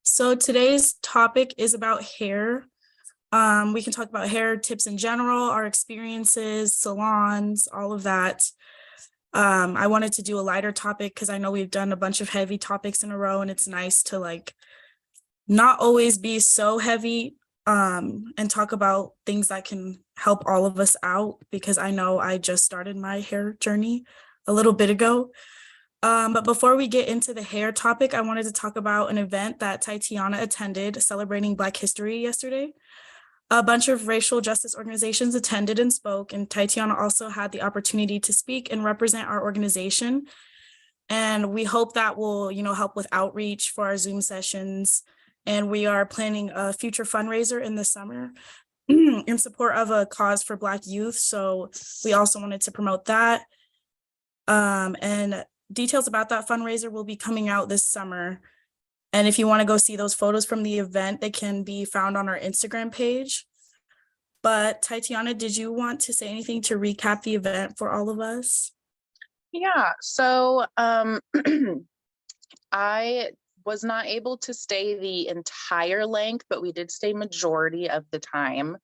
So today's topic is about hair. We can talk about hair tips in general, our experiences, salons, all of that. I wanted to do a lighter topic because I know we've done a bunch of heavy topics in a row, and it's nice to not always be so heavy and talk about things that can help all of us out because I know I just started my hair journey a little bit ago. But before we get into the hair topic, I wanted to talk about an event that Tatiana attended celebrating Black History yesterday. A bunch of racial justice organizations attended and spoke, and Tatiana also had the opportunity to speak and represent our organization. And we hope that will, help with outreach for our Zoom sessions. And we are planning a future fundraiser in the summer in support of a cause for Black youth. So we also wanted to promote that. And details about that fundraiser will be coming out this summer. And if you want to go see those photos from the event, they can be found on our Instagram page. But Tatiana, did you want to say anything to recap the event for all of us? Yeah, so I was not able to stay the entire length, but we did stay majority of the time.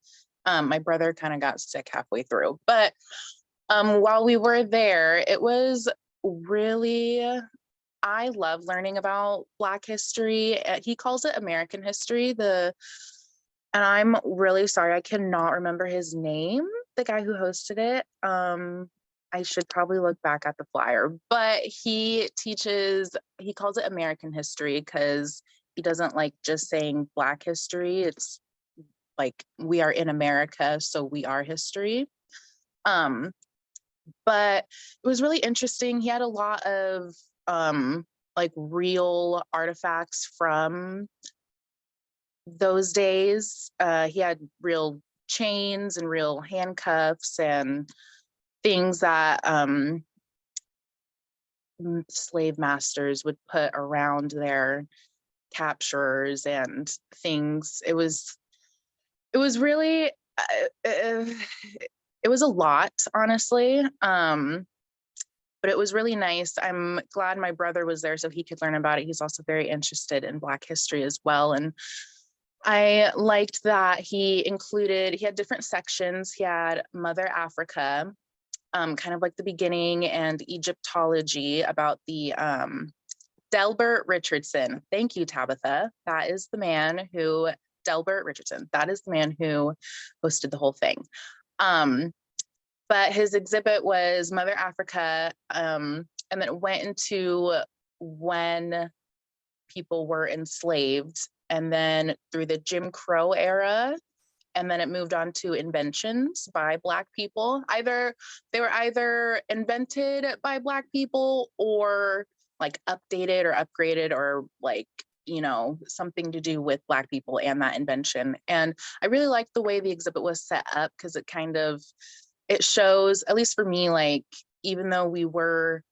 My brother kind of got sick halfway through, but while we were there, it was really, I love learning about Black history. He calls it American history. And I'm really sorry, I cannot remember his name, the guy who hosted it. I should probably look back at the flyer, but he calls it American history because he doesn't like just saying Black history. It's like we are in America, so we are history. But it was really interesting. He had a lot of like real artifacts from those days. He had real chains and real handcuffs and things that slave masters would put around their capturers and things. It was really it was a lot, honestly. But it was really nice. I'm glad my brother was there so he could learn about it. He's also very interested in Black history as well. And I liked that he had different sections. He had Mother Africa, kind of like the beginning, and Egyptology about the Delbert Richardson. Thank you, Tabitha. Delbert Richardson. That is the man who hosted the whole thing. But his exhibit was Mother Africa, and then it went into when people were enslaved, and then through the Jim Crow era, and then it moved on to inventions by Black people. They were either invented by Black people or like updated or upgraded or like, something to do with Black people and that invention. And I really liked the way the exhibit was set up because it shows, at least for me, like, even though we were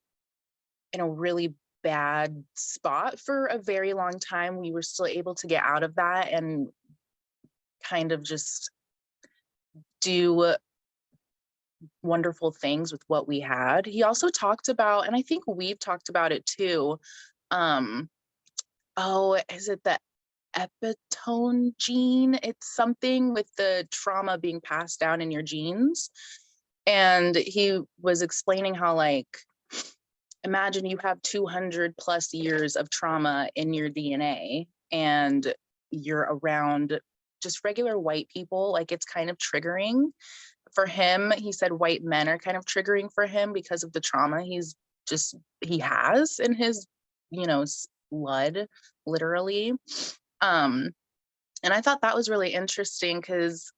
in a really bad spot for a very long time, we were still able to get out of that and kind of just do wonderful things with what we had. He also talked about, and I think we've talked about it too, is it the epitone gene? It's something with the trauma being passed down in your genes. And he was explaining how, like, imagine you have 200 plus years of trauma in your DNA and you're around just regular white people. Like, it's kind of triggering for him. He said white men are kind of triggering for him because of the trauma he has in his, blood, literally. And I thought that was really interesting because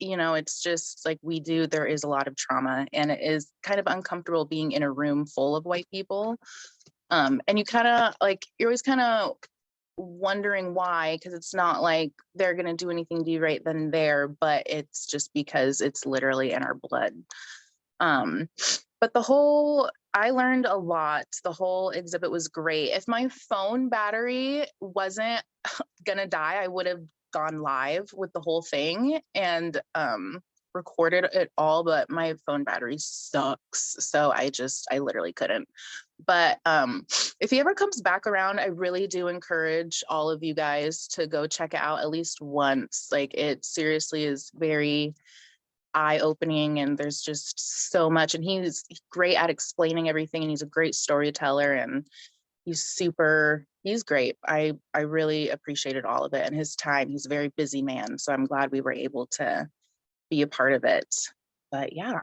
it's just like there is a lot of trauma, and it is kind of uncomfortable being in a room full of white people. And you're always kind of wondering why, because it's not like they're going to do anything to you right then and there, but it's just because it's literally in our blood. But I learned a lot. The whole exhibit was great. If my phone battery wasn't gonna die, I would have gone live with the whole thing. And recorded it all, but my phone battery sucks. So I literally couldn't. But if he ever comes back around, I really do encourage all of you guys to go check it out at least once. Like, it seriously is very eye-opening, and there's just so much, and he's great at explaining everything, and he's a great storyteller, and he's great. I really appreciated all of it and his time. He's a very busy man, so I'm glad we were able to be a part of it. But yeah.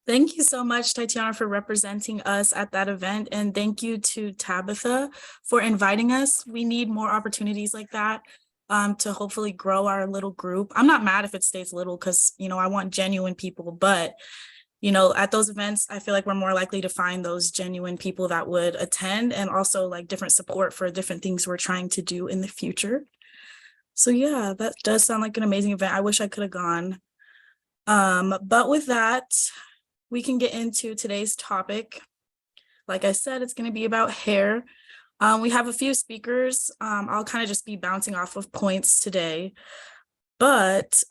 Thank you so much, Tatiana, for representing us at that event. And thank you to Tabitha for inviting us. We need more opportunities like that to hopefully grow our little group. I'm not mad if it stays little because, I want genuine people, but at those events, I feel like we're more likely to find those genuine people that would attend, and also like different support for different things we're trying to do in the future. So yeah, that does sound like an amazing event. I wish I could have gone. But with that, we can get into today's topic. Like I said, it's going to be about hair. We have a few speakers. I'll kind of just be bouncing off of points today. But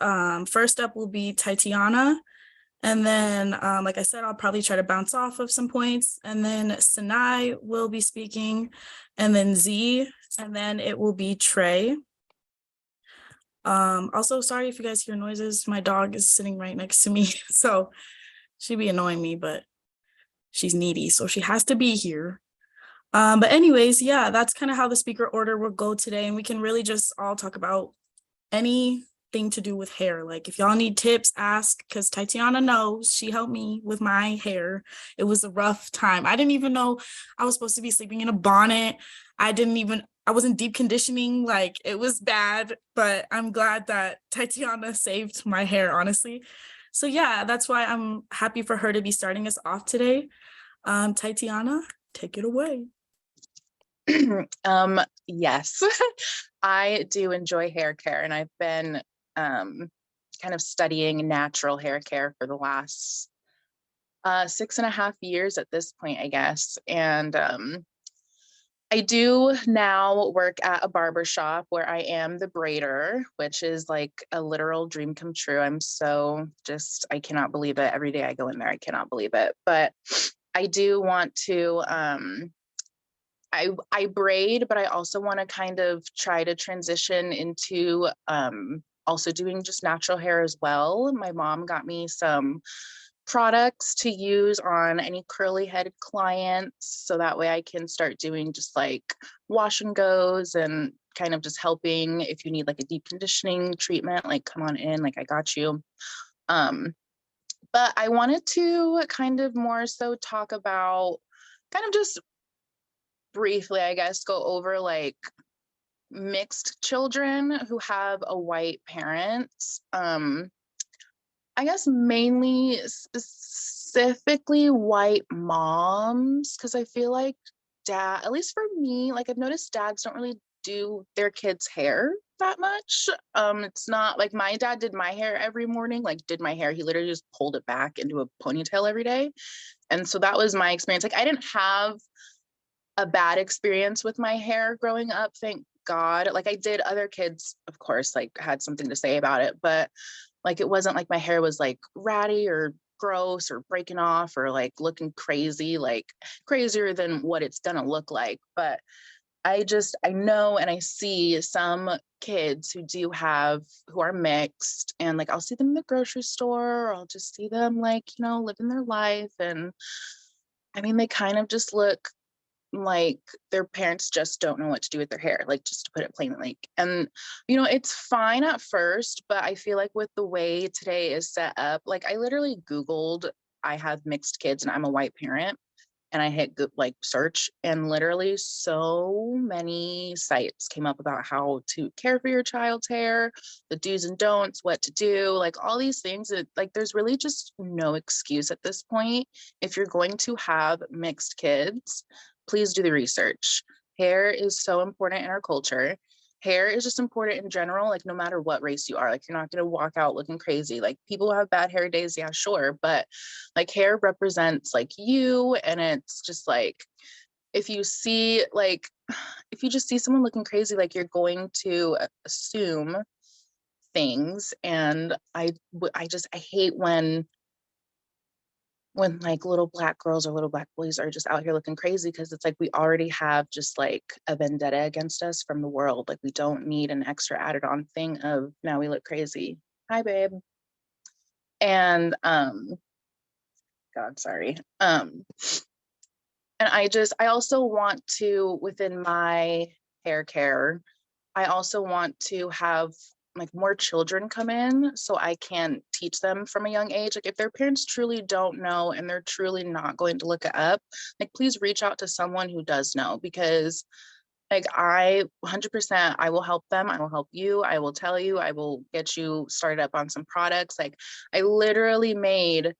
first up will be Tatiana. And then, like I said, I'll probably try to bounce off of some points. And then Sinai will be speaking, and then Z, and then it will be Trey. Also, sorry if you guys hear noises. My dog is sitting right next to me, so she'd be annoying me, but she's needy, so she has to be here. But anyways, yeah, that's kind of how the speaker order will go today. And we can really just all talk about anything to do with hair. Like, if y'all need tips, ask, because Tatiana knows. She helped me with my hair. It was a rough time. I didn't even know I was supposed to be sleeping in a bonnet. I wasn't deep conditioning. Like, it was bad, but I'm glad that Tatiana saved my hair, honestly. So yeah, that's why I'm happy for her to be starting us off today. Tatiana, take it away. Yes, I do enjoy hair care, and I've been kind of studying natural hair care for the last 6.5 years at this point, I guess. And I do now work at a barber shop where I am the braider, which is like a literal dream come true. I cannot believe it. Every day I go in there, I cannot believe it. But I do want to I braid, but I also want to kind of try to transition into also doing just natural hair as well. My mom got me some products to use on any curly headed clients, so that way I can start doing just like wash and goes, and kind of just helping if you need like a deep conditioning treatment, like come on in, like I got you. But I wanted to kind of more so talk about kind of just briefly, I guess, go over like mixed children who have a white parent. I guess mainly specifically white moms, because I feel like at least for me, like I've noticed dads don't really do their kids' hair that much. It's not like my dad did my hair every morning, like did my hair. He literally just pulled it back into a ponytail every day. And so that was my experience. Like, I didn't have a bad experience with my hair growing up, thank God. Like, I did, other kids, of course, like had something to say about it, but like it wasn't like my hair was like ratty or gross or breaking off or like looking crazy, like crazier than what it's gonna look like. But I know, and I see some kids who are mixed, and like I'll see them in the grocery store, or I'll just see them like, living their life. And I mean, they kind of just look like their parents just don't know what to do with their hair, like, just to put it plainly. And it's fine at first, but I feel like with the way today is set up, like I literally Googled, I have mixed kids and I'm a white parent, and I hit like search, and literally so many sites came up about how to care for your child's hair, the do's and don'ts, what to do, like all these things. Like, there's really just no excuse at this point. If you're going to have mixed kids, please do the research. Hair is so important in our culture. Hair is just important in general, like no matter what race you are. Like, you're not going to walk out looking crazy. Like, people have bad hair days, yeah, sure, but like hair represents like you. And it's just like, if you just see someone looking crazy, like you're going to assume, things. And I hate when like little black girls or little black boys are just out here looking crazy, because it's like we already have just like a vendetta against us from the world. Like we don't need an extra added on thing of now we look crazy. Hi, babe. And God, sorry. And I also want to, within my hair care, I also want to have like more children come in so I can teach them from a young age. Like if their parents truly don't know and they're truly not going to look it up, like please reach out to someone who does know, because like I 100% I will help them. I will help you. I will tell you. I will get you started up on some products. Like I literally made,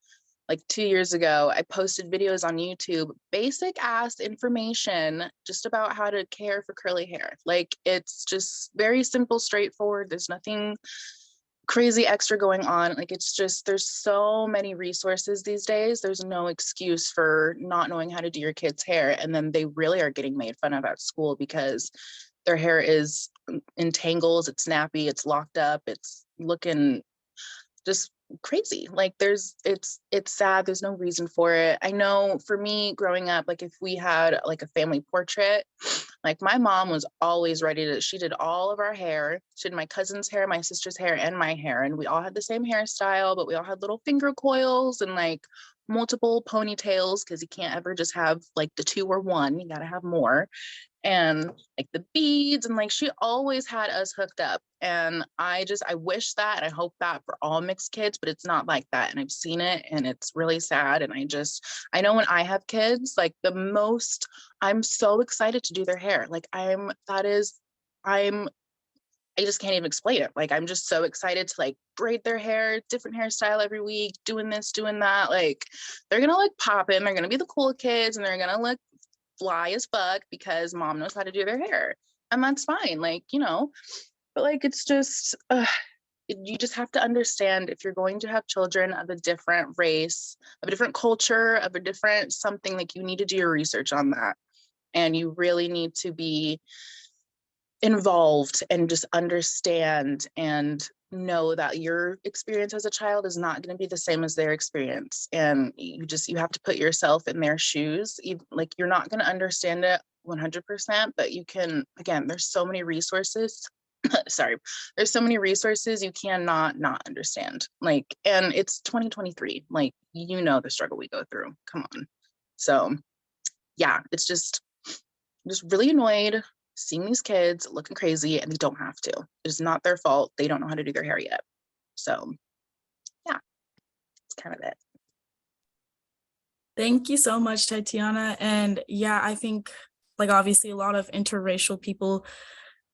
like 2 years ago, I posted videos on YouTube, basic ass information just about how to care for curly hair. Like it's just very simple, straightforward. There's nothing crazy extra going on. Like it's just, there's so many resources these days. There's no excuse for not knowing how to do your kids' hair. And then they really are getting made fun of at school because their hair is in tangles, it's snappy, it's locked up, it's looking just crazy. Like it's sad. There's no reason for it. I know for me growing up, like if we had like a family portrait, like my mom was always ready to, she did all of our hair. She did my cousin's hair, my sister's hair, and my hair. And we all had the same hairstyle, but we all had little finger coils and like multiple ponytails, because you can't ever just have like the two or one, you got to have more. And like the beads, and like she always had us hooked up. And I wish that, and I hope that for all mixed kids, but it's not like that. And I've seen it and it's really sad. And I know when I have kids, like I'm so excited to do their hair. Like I just can't even explain it. Like I'm just so excited to like braid their hair, different hairstyle every week, doing this, doing that. Like they're gonna like pop in, they're gonna be the cool kids, and they're gonna look fly as fuck because mom knows how to do their hair. And that's fine, like, but like it's just you just have to understand, if you're going to have children of a different race, of a different culture, of a different something, like you need to do your research on that. And you really need to be involved and just understand and know that your experience as a child is not going to be the same as their experience. And you have to put yourself in their shoes. Like you're not going to understand it 100%, but you can, again, there's so many resources. Sorry, there's so many resources you cannot not understand. Like, and it's 2023, like, the struggle we go through. Come on. So yeah, it's just really annoyed seeing these kids looking crazy, and they don't have to. It's not their fault. They don't know how to do their hair yet. So yeah, it's kind of it. Thank you so much, Tatiana. And yeah, I think like obviously a lot of interracial people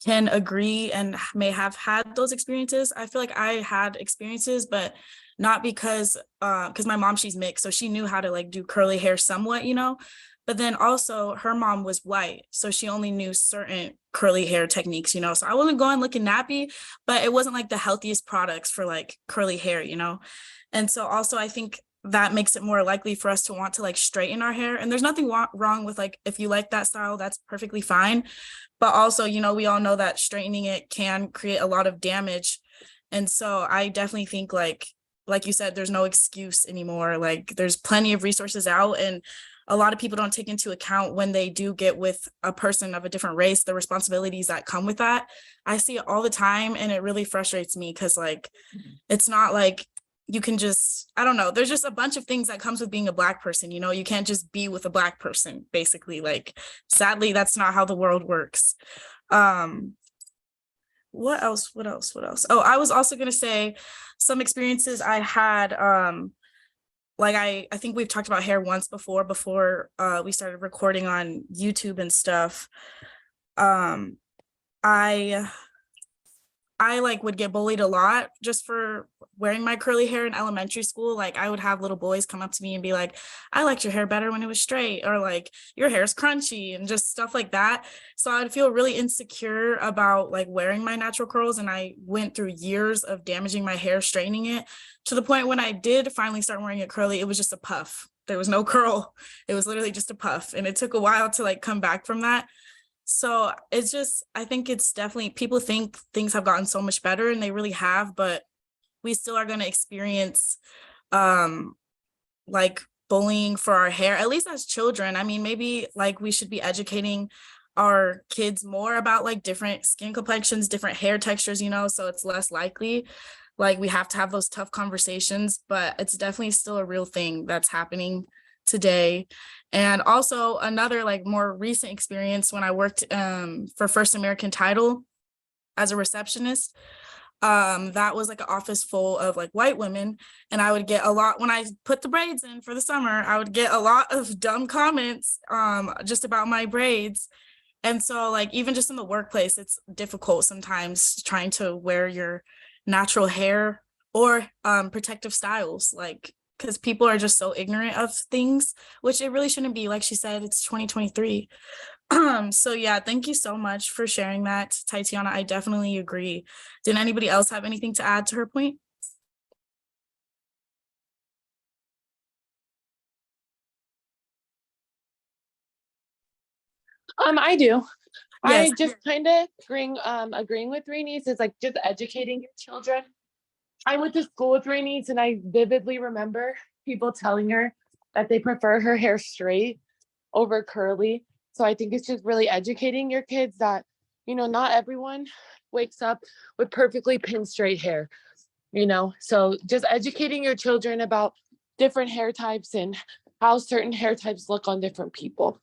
can agree and may have had those experiences. I feel like I had experiences, but not because my mom, she's mixed, so she knew how to like do curly hair somewhat, but then also her mom was white, so she only knew certain curly hair techniques, so I wasn't going looking nappy, but it wasn't like the healthiest products for like curly hair, and so also I think that makes it more likely for us to want to like straighten our hair. And there's nothing wrong with like, if you like that style, that's perfectly fine. But also, we all know that straightening it can create a lot of damage. And so I definitely think like you said, there's no excuse anymore. Like there's plenty of resources out, and a lot of people don't take into account when they do get with a person of a different race, the responsibilities that come with that. I see it all the time, and it really frustrates me because like, it's not like you can just, I don't know, there's just a bunch of things that comes with being a Black person, you can't just be with a Black person, basically. Like, sadly, that's not how the world works. What else? Oh, I was also going to say some experiences I had, like I think we've talked about hair once before we started recording on YouTube and stuff. I like would get bullied a lot just for wearing my curly hair in elementary school. Like I would have little boys come up to me and be like, I liked your hair better when it was straight, or like your hair is crunchy, and just stuff like that. So I'd feel really insecure about like wearing my natural curls. And I went through years of damaging my hair, straightening it, to the point when I did finally start wearing it curly, it was just a puff. There was no curl. It was literally just a puff. And it took a while to like come back from that. So it's just, I think it's definitely, people think things have gotten so much better and they really have, but we still are going to experience um like bullying for our hair, at least as children. I mean, maybe like we should be educating our kids more about like different skin complexions, different hair textures, so it's less likely. Like we have to have those tough conversations, but it's definitely still a real thing that's happening today. And also another like more recent experience when I worked for First American Title as a receptionist. That was like an office full of like white women, and I would get a lot when I put the braids in for the summer. I would get a lot of dumb comments just about my braids. And so like even just in the workplace, it's difficult sometimes trying to wear your natural hair or protective styles, like because people are just so ignorant of things, which it really shouldn't be. Like she said, it's 2023. So yeah, thank you so much for sharing that, Tatiana. I definitely agree. Did anybody else have anything to add to her point? I do. Yes. I just kind of agreeing with Rainey's is like just educating your children. I went to school with Rainey's and I vividly remember people telling her that they prefer her hair straight over curly. So I think it's just really educating your kids that, not everyone wakes up with perfectly pin straight hair, So just educating your children about different hair types and how certain hair types look on different people.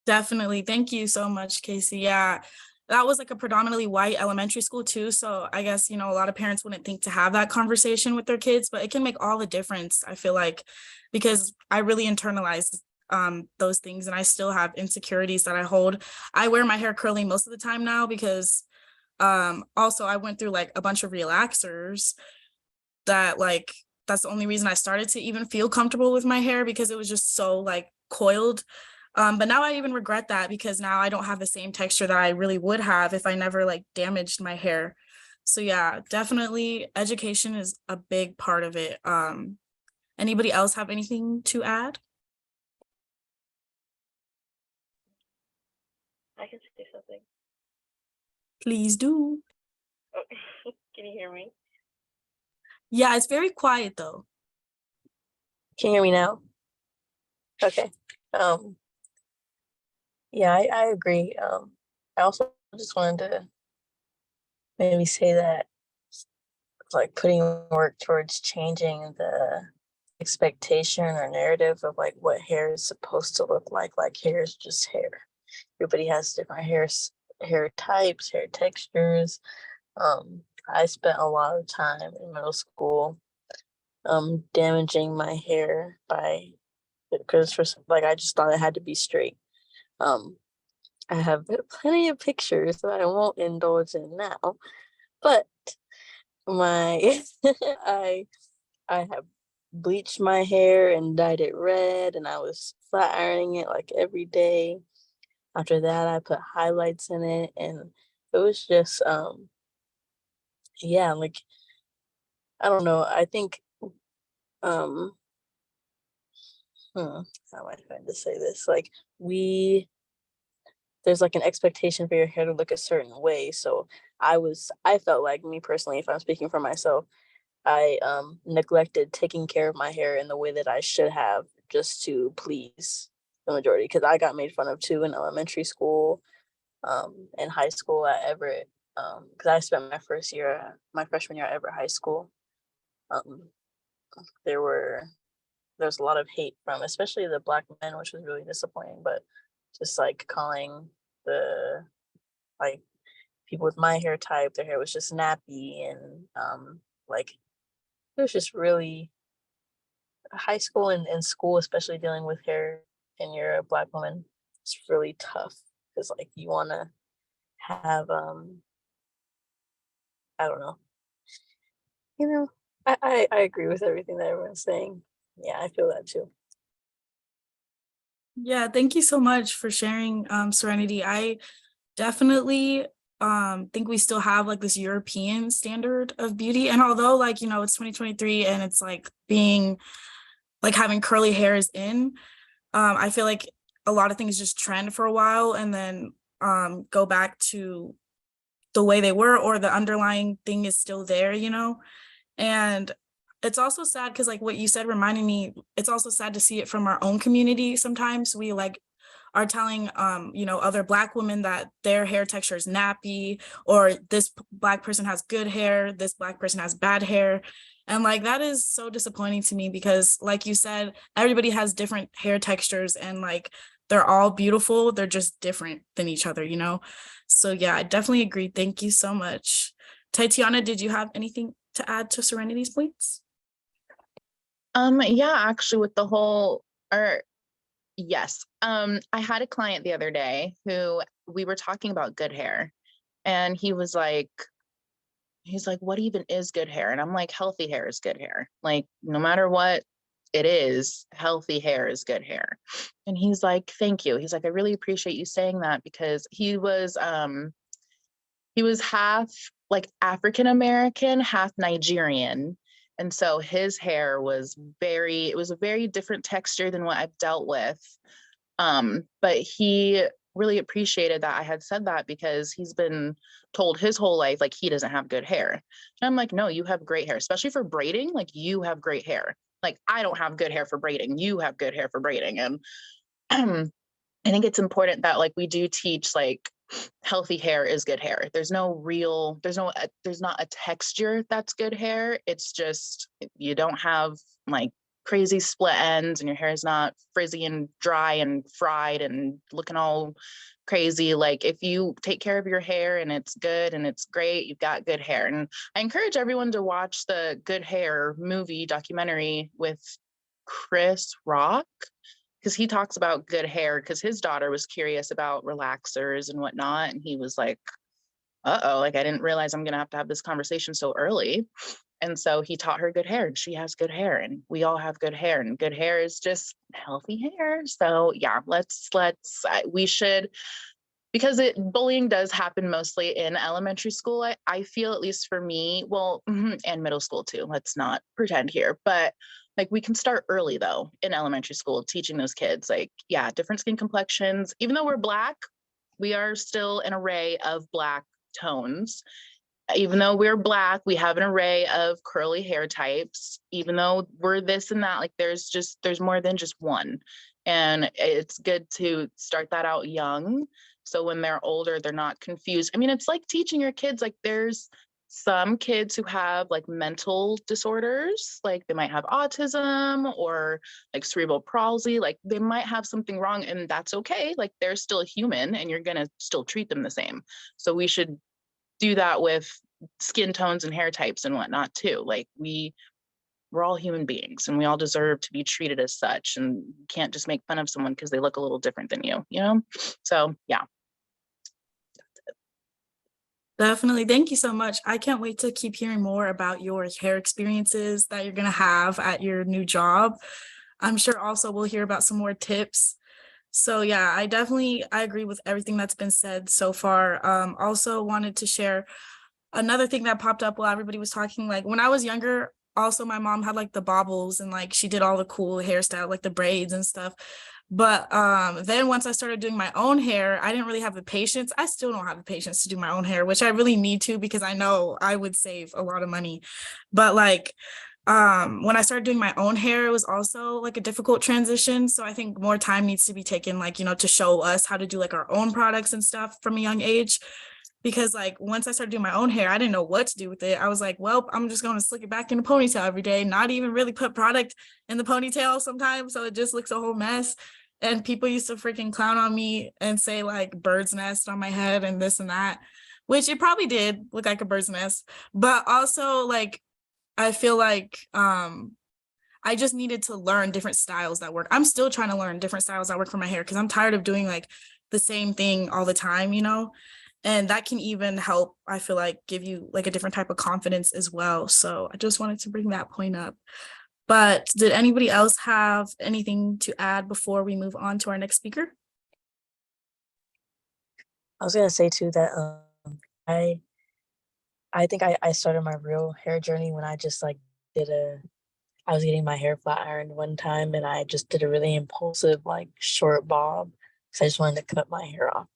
Definitely. Thank you so much, Casey. Yeah, that was like a predominantly white elementary school too. So I guess, a lot of parents wouldn't think to have that conversation with their kids, but it can make all the difference, I feel like, because I really internalized those things and I still have insecurities that I hold. I wear my hair curly most of the time now because also I went through like a bunch of relaxers that like that's the only reason I started to even feel comfortable with my hair, because it was just so like coiled. But now I even regret that because now I don't have the same texture that I really would have if I never like damaged my hair. So yeah, definitely education is a big part of it. Anybody else have anything to add? I can say something. Please do. Oh, can you hear me? Yeah, it's very quiet though. Can you hear me now? Okay. Yeah, I agree. I also just wanted to maybe say that like putting work towards changing the expectation or narrative of like what hair is supposed to look like hair is just hair. Everybody has different hair types, hair textures. I spent a lot of time in middle school damaging my hair because like I just thought it had to be straight. I have plenty of pictures that I won't indulge in now, but my I I have bleached my hair and dyed it red, and I was flat ironing it like every day. After that, I put highlights in it, and it was just yeah, like I don't know. I think um how am I trying to say this? Like we there's like an expectation for your hair to look a certain way. So I felt like, me personally, if I'm speaking for myself, I neglected taking care of my hair in the way that I should have just to please the majority, because I got made fun of too in elementary school, in high school at Everett, because I spent my freshman year at Everett High School. Um, there's a lot of hate from especially the Black men, which was really disappointing, but just like calling the like people with my hair type, their hair was just nappy, and like it was just really high school and school, especially dealing with hair and you're a Black woman. It's really tough because like you want to have I don't know, you know, I agree with everything that everyone's saying. Yeah, I feel that too. Yeah, thank you so much for sharing, Serenity. I definitely think we still have like this European standard of beauty. And although like, it's 2023 and it's like being like having curly hair is in, I feel like a lot of things just trend for a while and then go back to the way they were, or the underlying thing is still there, you know? And it's also sad because like what you said reminded me, it's also sad to see it from our own community. Sometimes we like are telling you know, other Black women that their hair texture is nappy, or this Black person has good hair, this Black person has bad hair. And like that is so disappointing to me because like you said, everybody has different hair textures and like they're all beautiful. They're just different than each other, you know? So yeah, I definitely agree. Thank you so much. Tatiana, did you have anything to add to Serenity's points? Yeah, actually with the whole, or yes, I had a client the other day who we were talking about good hair, and he's like, what even is good hair? And I'm like, healthy hair is good hair. Like, no matter what it is, healthy hair is good hair. And he's like, thank you. He's like, I really appreciate you saying that, because he was half like African American, half Nigerian. And so his hair was it was a very different texture than what I've dealt with. But he really appreciated that I had said that, because he's been told his whole life, like, he doesn't have good hair. And I'm like, no, you have great hair, especially for braiding. Like, you have great hair. Like, I don't have good hair for braiding. You have good hair for braiding. And I think it's important that like we do teach like healthy hair is good hair. There's not a texture that's good hair. It's just you don't have like crazy split ends and your hair is not frizzy and dry and fried and looking all crazy. Like, if you take care of your hair and it's good and it's great, you've got good hair. And I encourage everyone to watch the Good Hair movie documentary with Chris Rock, because he talks about good hair, because his daughter was curious about relaxers and whatnot. And he was like, uh-oh, like, I didn't realize I'm going to have this conversation so early. And so he taught her good hair, and she has good hair, and we all have good hair, and good hair is just healthy hair. So yeah, we should, because bullying does happen mostly in elementary school. I feel, at least for me, well, and middle school too. Let's not pretend here, but like, we can start early though in elementary school, teaching those kids like, yeah, different skin complexions. Even though we're Black, we are still an array of Black tones. Even though we're Black, we have an array of curly hair types. Even though we're this and that, like, there's more than just one. And it's good to start that out young, so when they're older, they're not confused. I mean, it's like teaching your kids, like, there's some kids who have like mental disorders, like they might have autism or like cerebral palsy, like they might have something wrong, and that's okay. Like, they're still a human and you're going to still treat them the same. So we should do that with skin tones and hair types and whatnot too. Like, we're all human beings and we all deserve to be treated as such, and you can't just make fun of someone because they look a little different than you know? So yeah. Definitely. Thank you so much. I can't wait to keep hearing more about your hair experiences that you're going to have at your new job. I'm sure also we'll hear about some more tips. So yeah, I agree with everything that's been said so far. Also wanted to share another thing that popped up while everybody was talking. Like, when I was younger, also my mom had like the bobbles and like she did all the cool hairstyle, like the braids and stuff. But then once I started doing my own hair, I didn't really have the patience. I still don't have the patience to do my own hair, which I really need to, because I know I would save a lot of money. But like, when I started doing my own hair, it was also like a difficult transition. So I think more time needs to be taken, like, you know, to show us how to do like our own products and stuff from a young age. Because like, once I started doing my own hair, I didn't know what to do with it. I was like, well, I'm just going to slick it back in a ponytail every day, not even really put product in the ponytail sometimes. So it just looks a whole mess. And people used to freaking clown on me and say like bird's nest on my head and this and that, which it probably did look like a bird's nest. But also, like, I feel like I just needed to learn different styles that work. I'm still trying to learn different styles that work for my hair, because I'm tired of doing like the same thing all the time, you know? And that can even help, I feel like, give you like a different type of confidence as well. So I just wanted to bring that point up. But did anybody else have anything to add before we move on to our next speaker? I was gonna say too that I think I started my real hair journey when I just like did a I was getting my hair flat ironed one time and I just did a really impulsive, like short bob because I just wanted to cut my hair off.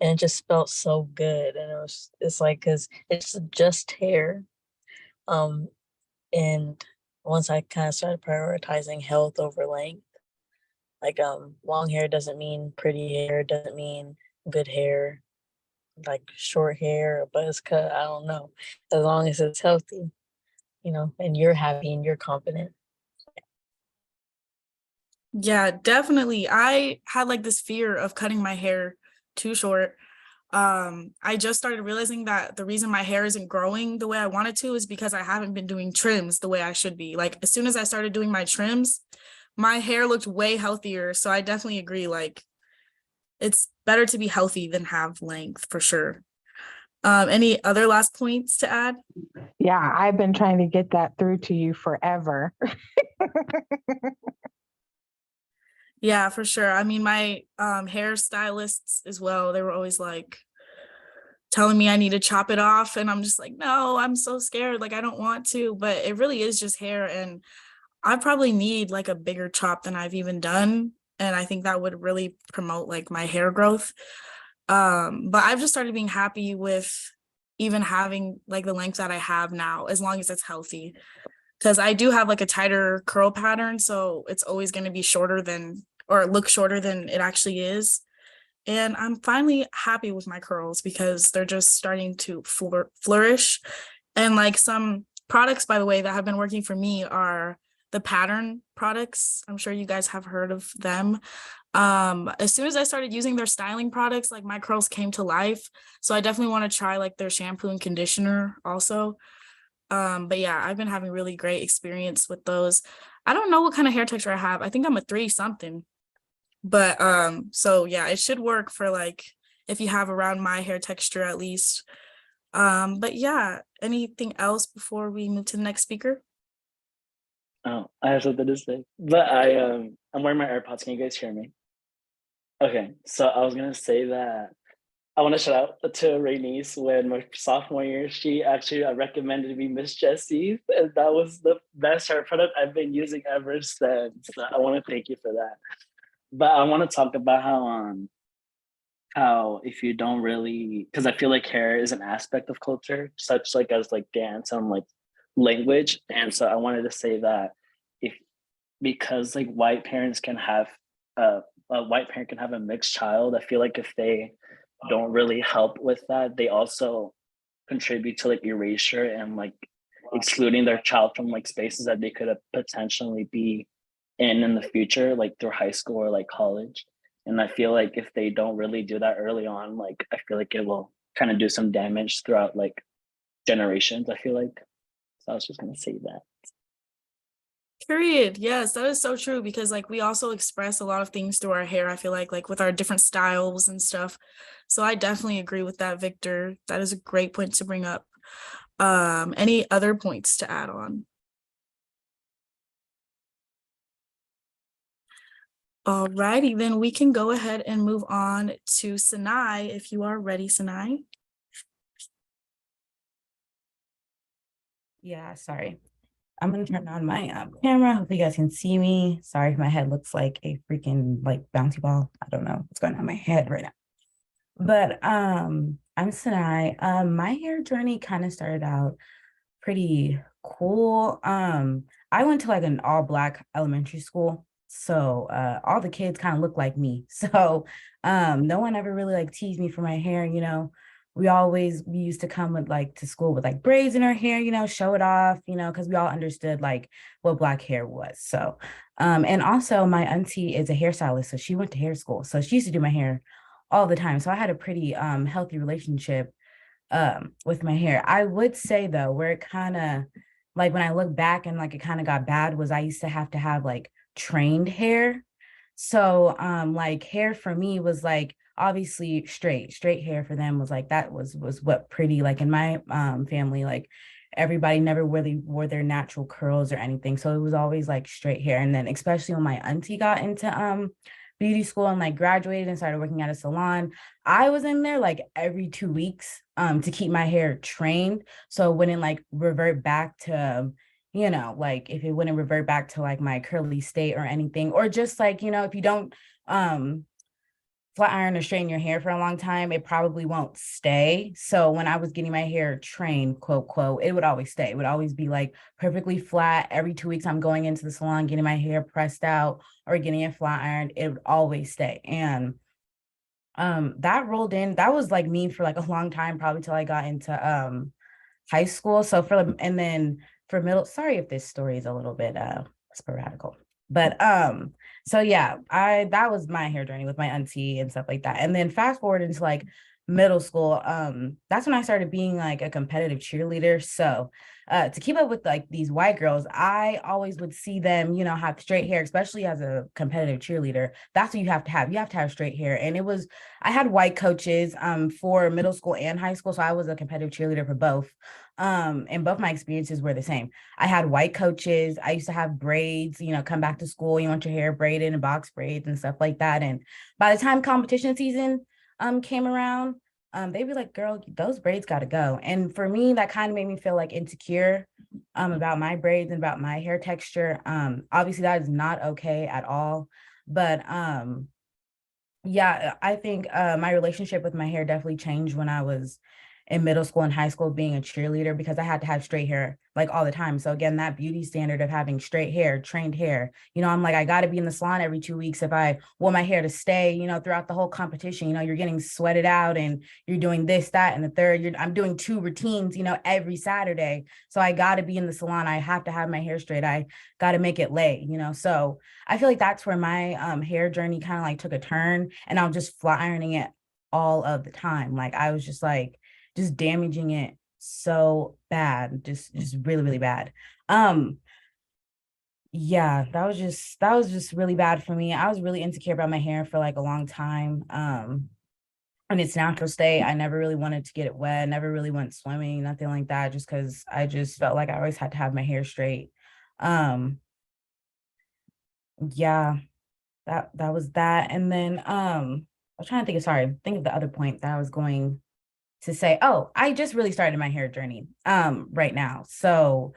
And it just felt so good. And it's like, cause it's just hair. Um, and once I kind of started prioritizing health over length, like, long hair doesn't mean pretty hair, doesn't mean good hair, like short hair, a buzz cut, I don't know. As long as it's healthy, and you're happy and you're confident. Yeah, definitely. I had like this fear of cutting my hair too short. I just started realizing that the reason my hair isn't growing the way I want it to is because I haven't been doing trims the way I should be. Like as soon as I started doing my trims, my hair looked way healthier. So I definitely agree. Like it's better to be healthy than have length for sure. Any other last points to add? Yeah, I've been trying to get that through to you forever. Yeah, for sure. I mean, my hairstylists as well, they were always like telling me I need to chop it off. And I'm just like, no, I'm so scared. Like, I don't want to, but it really is just hair. And I probably need like a bigger chop than I've even done. And I think that would really promote like my hair growth. But I've just started being happy with even having like the length that I have now, as long as it's healthy. Because I do have like a tighter curl pattern, so it's always going to be shorter than or look shorter than it actually is. And I'm finally happy with my curls because they're just starting to flourish. And like some products, by the way, that have been working for me are the pattern products. I'm sure you guys have heard of them. As soon as I started using their styling products, like my curls came to life. So I definitely want to try like their shampoo and conditioner also. But yeah, I've been having really great experience with those. I don't know what kind of hair texture I have. I think I'm a 3 something. But so yeah, it should work for like if you have around my hair texture at least. But yeah, anything else before we move to the next speaker? Oh, I have something to say. But I'm wearing my AirPods. Can you guys hear me? Okay, so I was gonna say that I want to shout out to Rainice. When my sophomore year, she actually recommended me Miss Jessie, and that was the best hair product I've been using ever since. So I want to thank you for that. But I want to talk about how if you don't really, because I feel like hair is an aspect of culture, such like as like dance and like language. And so I wanted to say that if because like white parents can have a white parent can have a mixed child, I feel like if they don't really help with that, they also contribute to like erasure and like excluding their child from like spaces that they could potentially be in the future, like through high school or like college. And I feel like if they don't really do that early on, like I feel like it will kind of do some damage throughout like generations, I feel like. So I was just gonna say that. Period. Yes, that is so true because like we also express a lot of things through our hair. I feel like with our different styles and stuff. So I definitely agree with that, Victor. That is a great point to bring up. Any other points to add on? Alrighty, then we can go ahead and move on to Sinai if you are ready, Sinai. Yeah, sorry. I'm gonna turn on my camera. Hopefully you guys can see me. Sorry if my head looks like a freaking like bouncy ball. I don't know what's going on in my head right now. But I'm Sinai. My hair journey kind of started out pretty cool. I went to like an all black elementary school. So all the kids kind of look like me. So no one ever really like teased me for my hair, we used to come with like to school with like braids in our hair, show it off, because we all understood like what black hair was. So and also my auntie is a hairstylist, so she went to hair school, so she used to do my hair all the time. So I had a pretty healthy relationship with my hair. I would say though, where it kind of like when I look back and like it kind of got bad was I used to have like trained hair. So like hair for me was like obviously straight hair for them was like that was what pretty like in my family, like everybody never really wore their natural curls or anything, so it was always like straight hair. And then especially when my auntie got into beauty school and like graduated and started working at a salon, I was in there like every 2 weeks to keep my hair trained so it wouldn't like revert back to you know, like if it wouldn't revert back to like my curly state or anything, or just like, you know, if you don't flat iron or straighten your hair for a long time, it probably won't stay. So when I was getting my hair trained, quote, quote, it would always stay. It would always be like perfectly flat. Every 2 weeks, I'm going into the salon, getting my hair pressed out or getting it flat ironed. It would always stay. And that rolled in, that was like me for like a long time, probably till I got into high school. So and then for middle, sorry if this story is a little bit sporadical, but so yeah, that was my hair journey with my auntie and stuff like that. And then fast forward into like middle school, that's when I started being like a competitive cheerleader. So to keep up with like these white girls, I always would see them, you know, have straight hair, especially as a competitive cheerleader. That's what you have to have. You have to have straight hair. And I had white coaches for middle school and high school. So I was a competitive cheerleader for both. And both my experiences were the same. I had white coaches. I used to have braids, you know, come back to school, you want your hair braided and box braids and stuff like that. And by the time competition season came around, they'd be like, girl, those braids got to go. And for me, that kind of made me feel like insecure about my braids and about my hair texture. Obviously that is not okay at all. But yeah, I think my relationship with my hair definitely changed when I was in middle school and high school being a cheerleader, because I had to have straight hair like all the time. So again, that beauty standard of having straight hair, trained hair, you know, I'm like, I got to be in the salon every 2 weeks if I want my hair to stay, you know, throughout the whole competition. You know, you're getting sweated out and you're doing this, that, and the third. I'm doing 2 routines, you know, every Saturday. So I got to be in the salon. I have to have my hair straight. I got to make it lay, you know. So I feel like that's where my hair journey kind of like took a turn, and I was just flat ironing it all of the time. Like I was just like, just damaging it so bad, just really, really bad. Yeah, that was just really bad for me. I was really insecure about my hair for like a long time. In its natural state, I never really wanted to get it wet, never really went swimming, nothing like that, just because I just felt like I always had to have my hair straight. Yeah, that was that. And then I was trying to think of the other point that I was going to say. Oh, I just really started my hair journey right now. So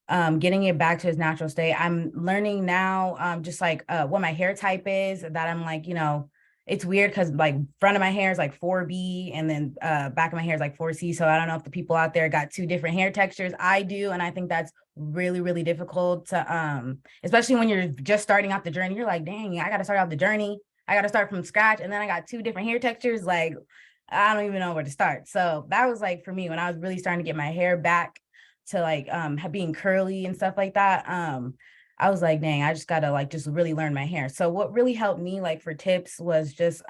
getting it back to its natural state. I'm learning now just like what my hair type is, that I'm like, you know, it's weird because like front of my hair is like 4B and then back of my hair is like 4C. So I don't know if the people out there got 2 different hair textures. I do. And I think that's really, really difficult to especially when you're just starting out the journey. You're like, dang, I got to start out the journey. I got to start from scratch. And then I got 2 different hair textures. Like, I don't even know where to start. So that was like for me when I was really starting to get my hair back to like being curly and stuff like that. I was like, dang, I just gotta like just really learn my hair. So what really helped me like for tips was just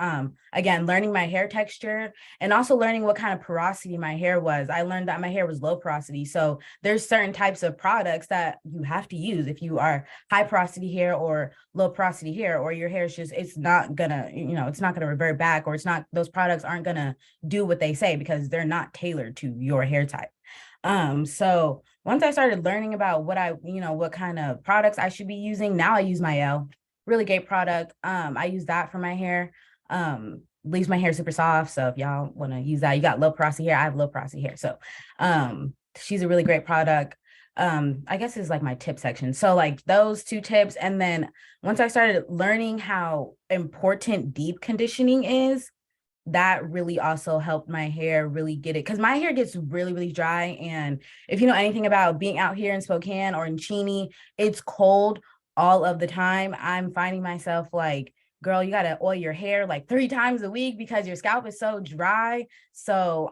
again learning my hair texture and also learning what kind of porosity my hair was. I learned that my hair was low porosity. So there's certain types of products that you have to use if you are high porosity hair or low porosity hair, or your hair is just, it's not gonna, you know, it's not gonna revert back, or it's not, those products aren't gonna do what they say because they're not tailored to your hair type. So once I started learning about what kind of products I should be using, now I use Mielle, really great product. I use that for my hair. Leaves my hair super soft. So if y'all want to use that, you got low porosity hair, I have low porosity hair. So, she's a really great product. I guess it's like my tip section. So like those 2 tips. And then once I started learning how important deep conditioning is, that really also helped my hair really get it, because my hair gets really, really dry. And if you know anything about being out here in Spokane or in Cheney, it's cold all of the time. I'm finding myself like, girl, you gotta oil your hair like 3 times a week because your scalp is so dry. So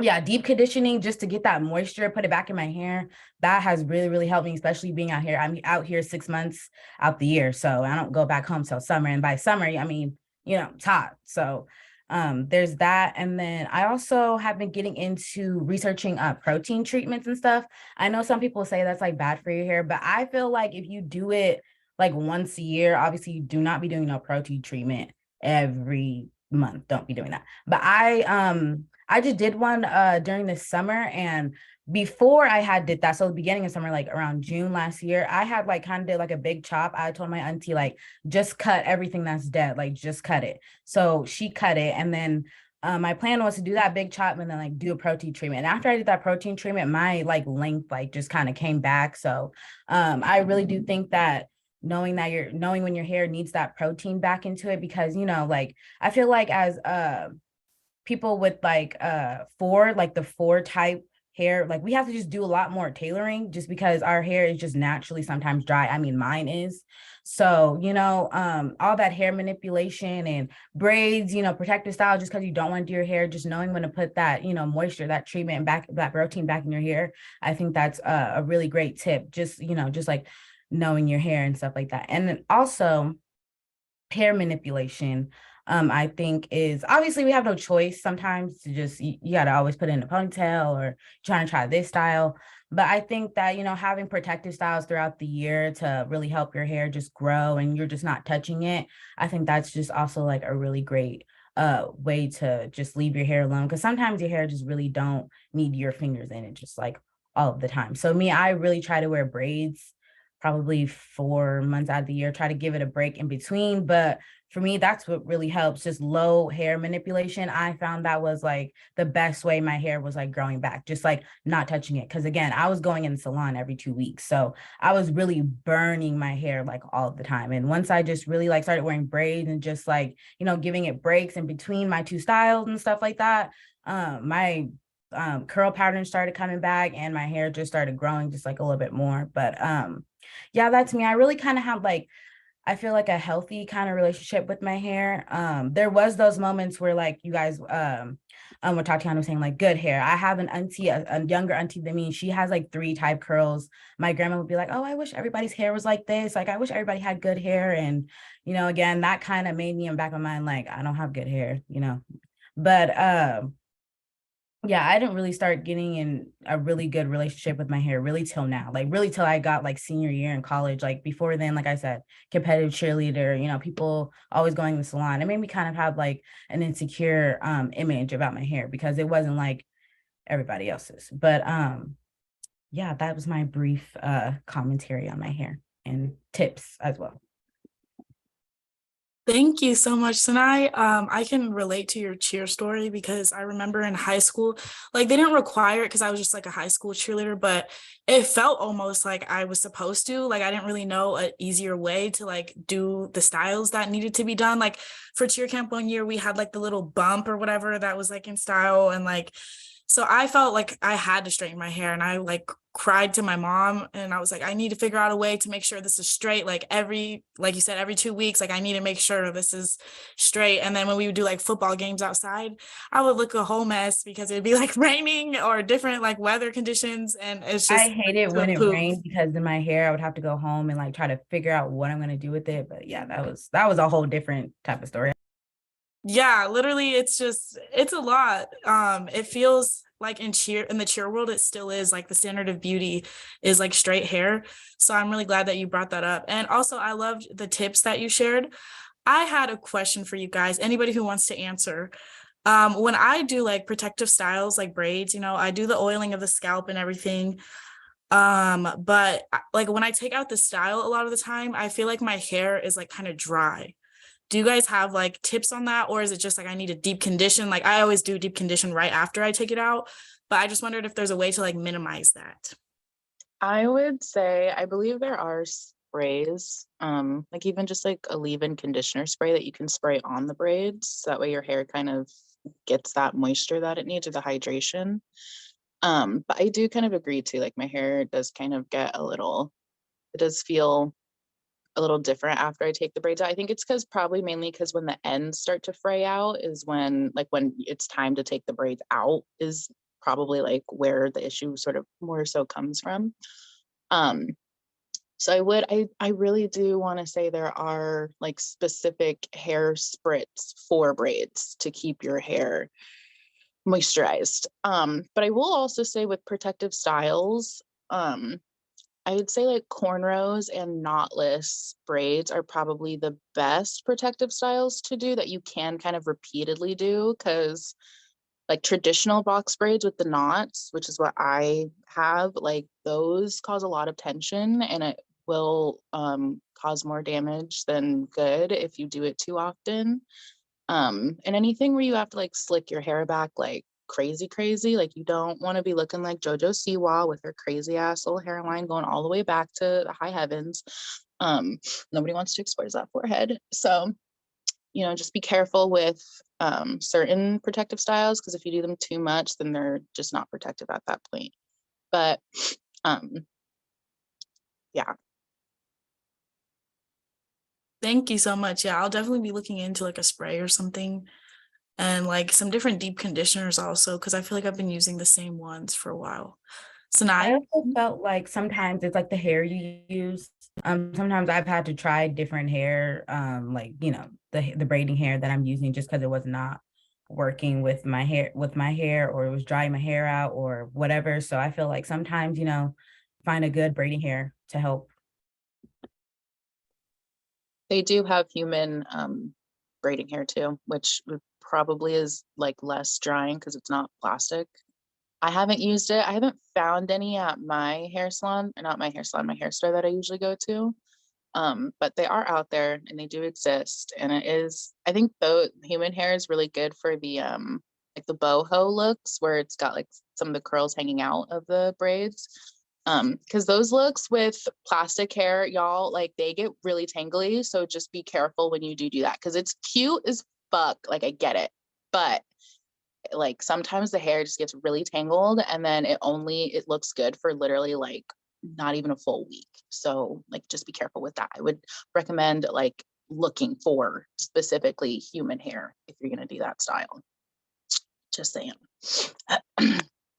yeah, deep conditioning just to get that moisture, put it back in my hair, that has really, really helped me, especially being out here. I'm out here 6 months out the year, so I don't go back home till summer. And by summer, I mean, you know, it's hot. So there's that. And then I also have been getting into researching protein treatments and stuff. I know some people say that's like bad for your hair, but I feel like if you do it like once a year, obviously you do not be doing no protein treatment every month. Don't be doing that. But I just did one during the summer, and before I had did that, so the beginning of summer, like around June last year, I had like kind of did like a big chop. I told my auntie like, just cut everything that's dead, like just cut it. So she cut it, and then my plan was to do that big chop and then like do a protein treatment. And after I did that protein treatment, my like length like just kind of came back. So I really do think that knowing when your hair needs that protein back into it, because like I feel like as people with like the four type hair, like we have to just do a lot more tailoring just because our hair is just naturally sometimes dry. I mean, mine is. So, all that hair manipulation and braids, protective style, just because you don't want to do your hair, just knowing when to put that, moisture, that treatment back, that protein back in your hair. I think that's a really great tip. Just, just like knowing your hair and stuff like that. And then also hair manipulation. I think is obviously we have no choice sometimes to just you got to always put in a ponytail or trying to try this style. But I think that having protective styles throughout the year to really help your hair just grow and you're just not touching it, I think that's just also like a really great way to just leave your hair alone, because sometimes your hair just really don't need your fingers in it just like all of the time. So I really try to wear braids probably 4 months out of the year, try to give it a break in between. But for me, that's what really helps, just low hair manipulation. I found that was like the best way my hair was like growing back, just like not touching it. Cause again, I was going in the salon every 2 weeks. So I was really burning my hair like all the time. And once I just really like started wearing braids and just like, giving it breaks in between my two styles and stuff like that, my curl pattern started coming back and my hair just started growing just like a little bit more. But yeah, that's me. I really kind of have like, I feel like a healthy kind of relationship with my hair. There was those moments where like you guys what Tatiana was saying, like good hair. I have an auntie, a younger auntie than me. She has like 3 type curls. My grandma would be like, oh, I wish everybody's hair was like this. Like, I wish everybody had good hair. And, again, that kind of made me in the back of my mind, like, I don't have good hair, But yeah, I didn't really start getting in a really good relationship with my hair really till now, like really till I got like senior year in college. Like before then, like I said, competitive cheerleader, people always going to the salon. It made me kind of have like an insecure image about my hair because it wasn't like everybody else's. But yeah, that was my brief commentary on my hair and tips as well. Thank you so much, Sinai. I can relate to your cheer story because I remember in high school, like they didn't require it because I was just like a high school cheerleader, but it felt almost like I was supposed to. Like I didn't really know an easier way to like do the styles that needed to be done. Like for cheer camp one year, we had like the little bump or whatever that was like in style, and like so I felt like I had to straighten my hair, and I like cried to my mom, and I was like, I need to figure out a way to make sure this is straight. Like like you said, every 2 weeks, like I need to make sure this is straight. And then when we would do like football games outside, I would look a whole mess because it'd be like raining or different like weather conditions. And it's just I hate it when it poop. rained because then my hair, I would have to go home and like try to figure out what I'm gonna do with it. But yeah, that was a whole different type of story. Yeah, literally it's a lot. It feels like in the cheer world, it still is like the standard of beauty is like straight hair. So I'm really glad that you brought that up. And also I loved the tips that you shared. I had a question for you guys, anybody who wants to answer. When I do like protective styles like braids, I do the oiling of the scalp and everything. But like when I take out the style a lot of the time, I feel like my hair is like kind of dry. Do you guys have like tips on that? Or is it just like I need a deep condition? Like I always do deep condition right after I take it out, but I just wondered if there's a way to like minimize that. I would say, I believe there are sprays, like even just like a leave-in conditioner spray that you can spray on the braids. So that way your hair kind of gets that moisture that it needs or the hydration. But I do kind of agree too, like my hair does kind of get it does feel a little different after I take the braids out. I think it's mainly because when the ends start to fray out is when it's time to take the braids out is probably like where the issue sort of more so comes from. So I really do want to say there are like specific hair spritz for braids to keep your hair moisturized. But I will also say with protective styles, I would say like cornrows and knotless braids are probably the best protective styles to do that you can kind of repeatedly do, because like traditional box braids with the knots, which is what I have, like those cause a lot of tension and it will cause more damage than good if you do it too often. And anything where you have to like slick your hair back like crazy, like you don't want to be looking like JoJo Siwa with her crazy ass little hairline going all the way back to the high heavens. Nobody wants to expose that forehead. So, you know, just be careful with certain protective styles, because if you do them too much, then they're just not protective at that point. But yeah. Thank you so much. Yeah, I'll definitely be looking into like a spray or something, and like some different deep conditioners also, because I feel like I've been using the same ones for a while. So now I also felt like sometimes it's like the hair you use. Sometimes I've had to try different hair, like you know, the braiding hair that I'm using just because it was not working with my hair, or it was drying my hair out or whatever. So I feel like sometimes, you know, find a good braiding hair to help. They do have human braiding hair too, which probably is like less drying because it's not plastic. I haven't used it. I haven't found any at my hair salon, or not my hair salon, my hair store that I usually go to. But they are out there and they do exist. And it is, I think though human hair is really good for the like the boho looks where it's got like some of the curls hanging out of the braids. Because those looks with plastic hair, y'all, like they get really tangly. So just be careful when you do that, because it's cute as fuck. Like I get it, but like sometimes the hair just gets really tangled, and then it looks good for literally like not even a full week. So like just be careful with that. I would recommend like looking for specifically human hair if you're gonna do that style. Just saying.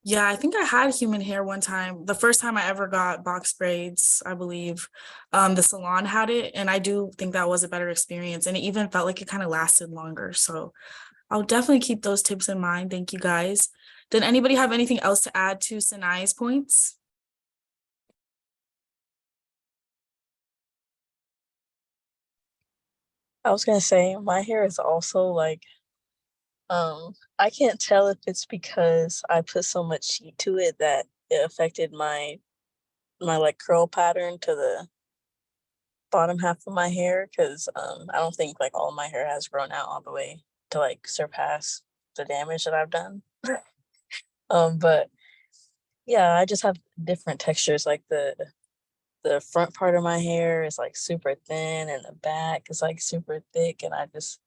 yeah, I think I had human hair one time. The first time I ever got box braids, I believe, the salon had it, and I do think that was a better experience, and it even felt like it kind of lasted longer. So I'll definitely keep those tips in mind. Thank you guys. Did anybody have anything else to add to Sanai's points? I was gonna say my hair is also like I can't tell if it's because I put so much heat to it that it affected my like curl pattern to the bottom half of my hair, because I don't think like all of my hair has grown out all the way to like surpass the damage that I've done. But yeah, I just have different textures. Like the front part of my hair is like super thin and the back is like super thick, and I just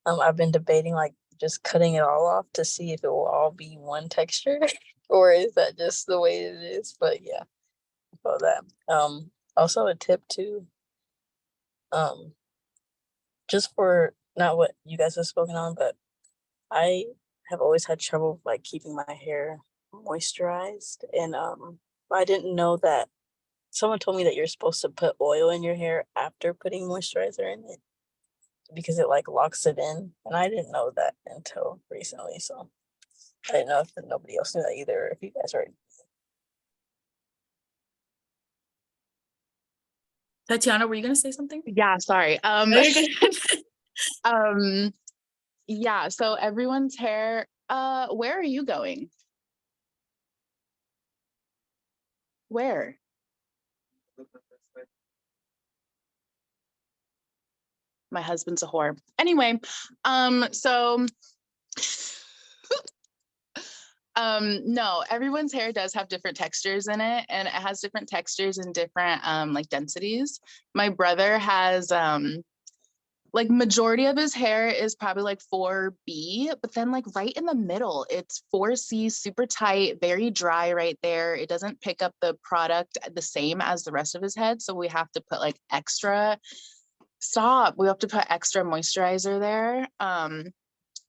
I've been debating like just cutting it all off to see if it will all be one texture or is that just the way it is. But yeah, for that. Also a tip too, just for not what you guys have spoken on, but I have always had trouble like keeping my hair moisturized, and I didn't know that someone told me that you're supposed to put oil in your hair after putting moisturizer in it because it like locks it in, and I didn't know that until recently. So I didn't know if nobody else knew that either, or if you guys already. Tatiana, were you gonna say something? Yeah, sorry. No, you're good. Yeah, so everyone's hair, where are you going? Where? My husband's a whore. Anyway, so no, everyone's hair does have different textures in it, and it has different textures and different like densities. My brother has like majority of his hair is probably like 4B, but then like right in the middle, it's 4C, super tight, very dry right there. It doesn't pick up the product the same as the rest of his head. So we have to put like we have to put extra moisturizer there.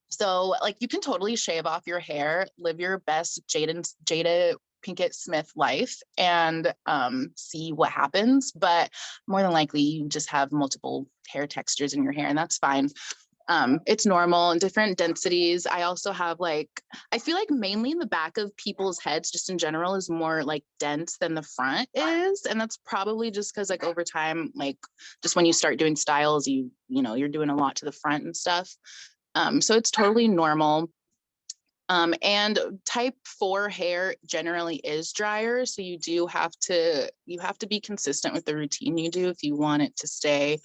So like you can totally shave off your hair, live your best Jada Pinkett Smith life, and see what happens. But more than likely you just have multiple hair textures in your hair, and that's fine. It's normal and different densities. I also have like, I feel like mainly in the back of people's heads, just in general, is more like dense than the front is. And that's probably just because like over time, like just when you start doing styles, you know, you're doing a lot to the front and stuff. So it's totally normal. And type 4 hair generally is drier. So you have to be consistent with the routine you do if you want it to stay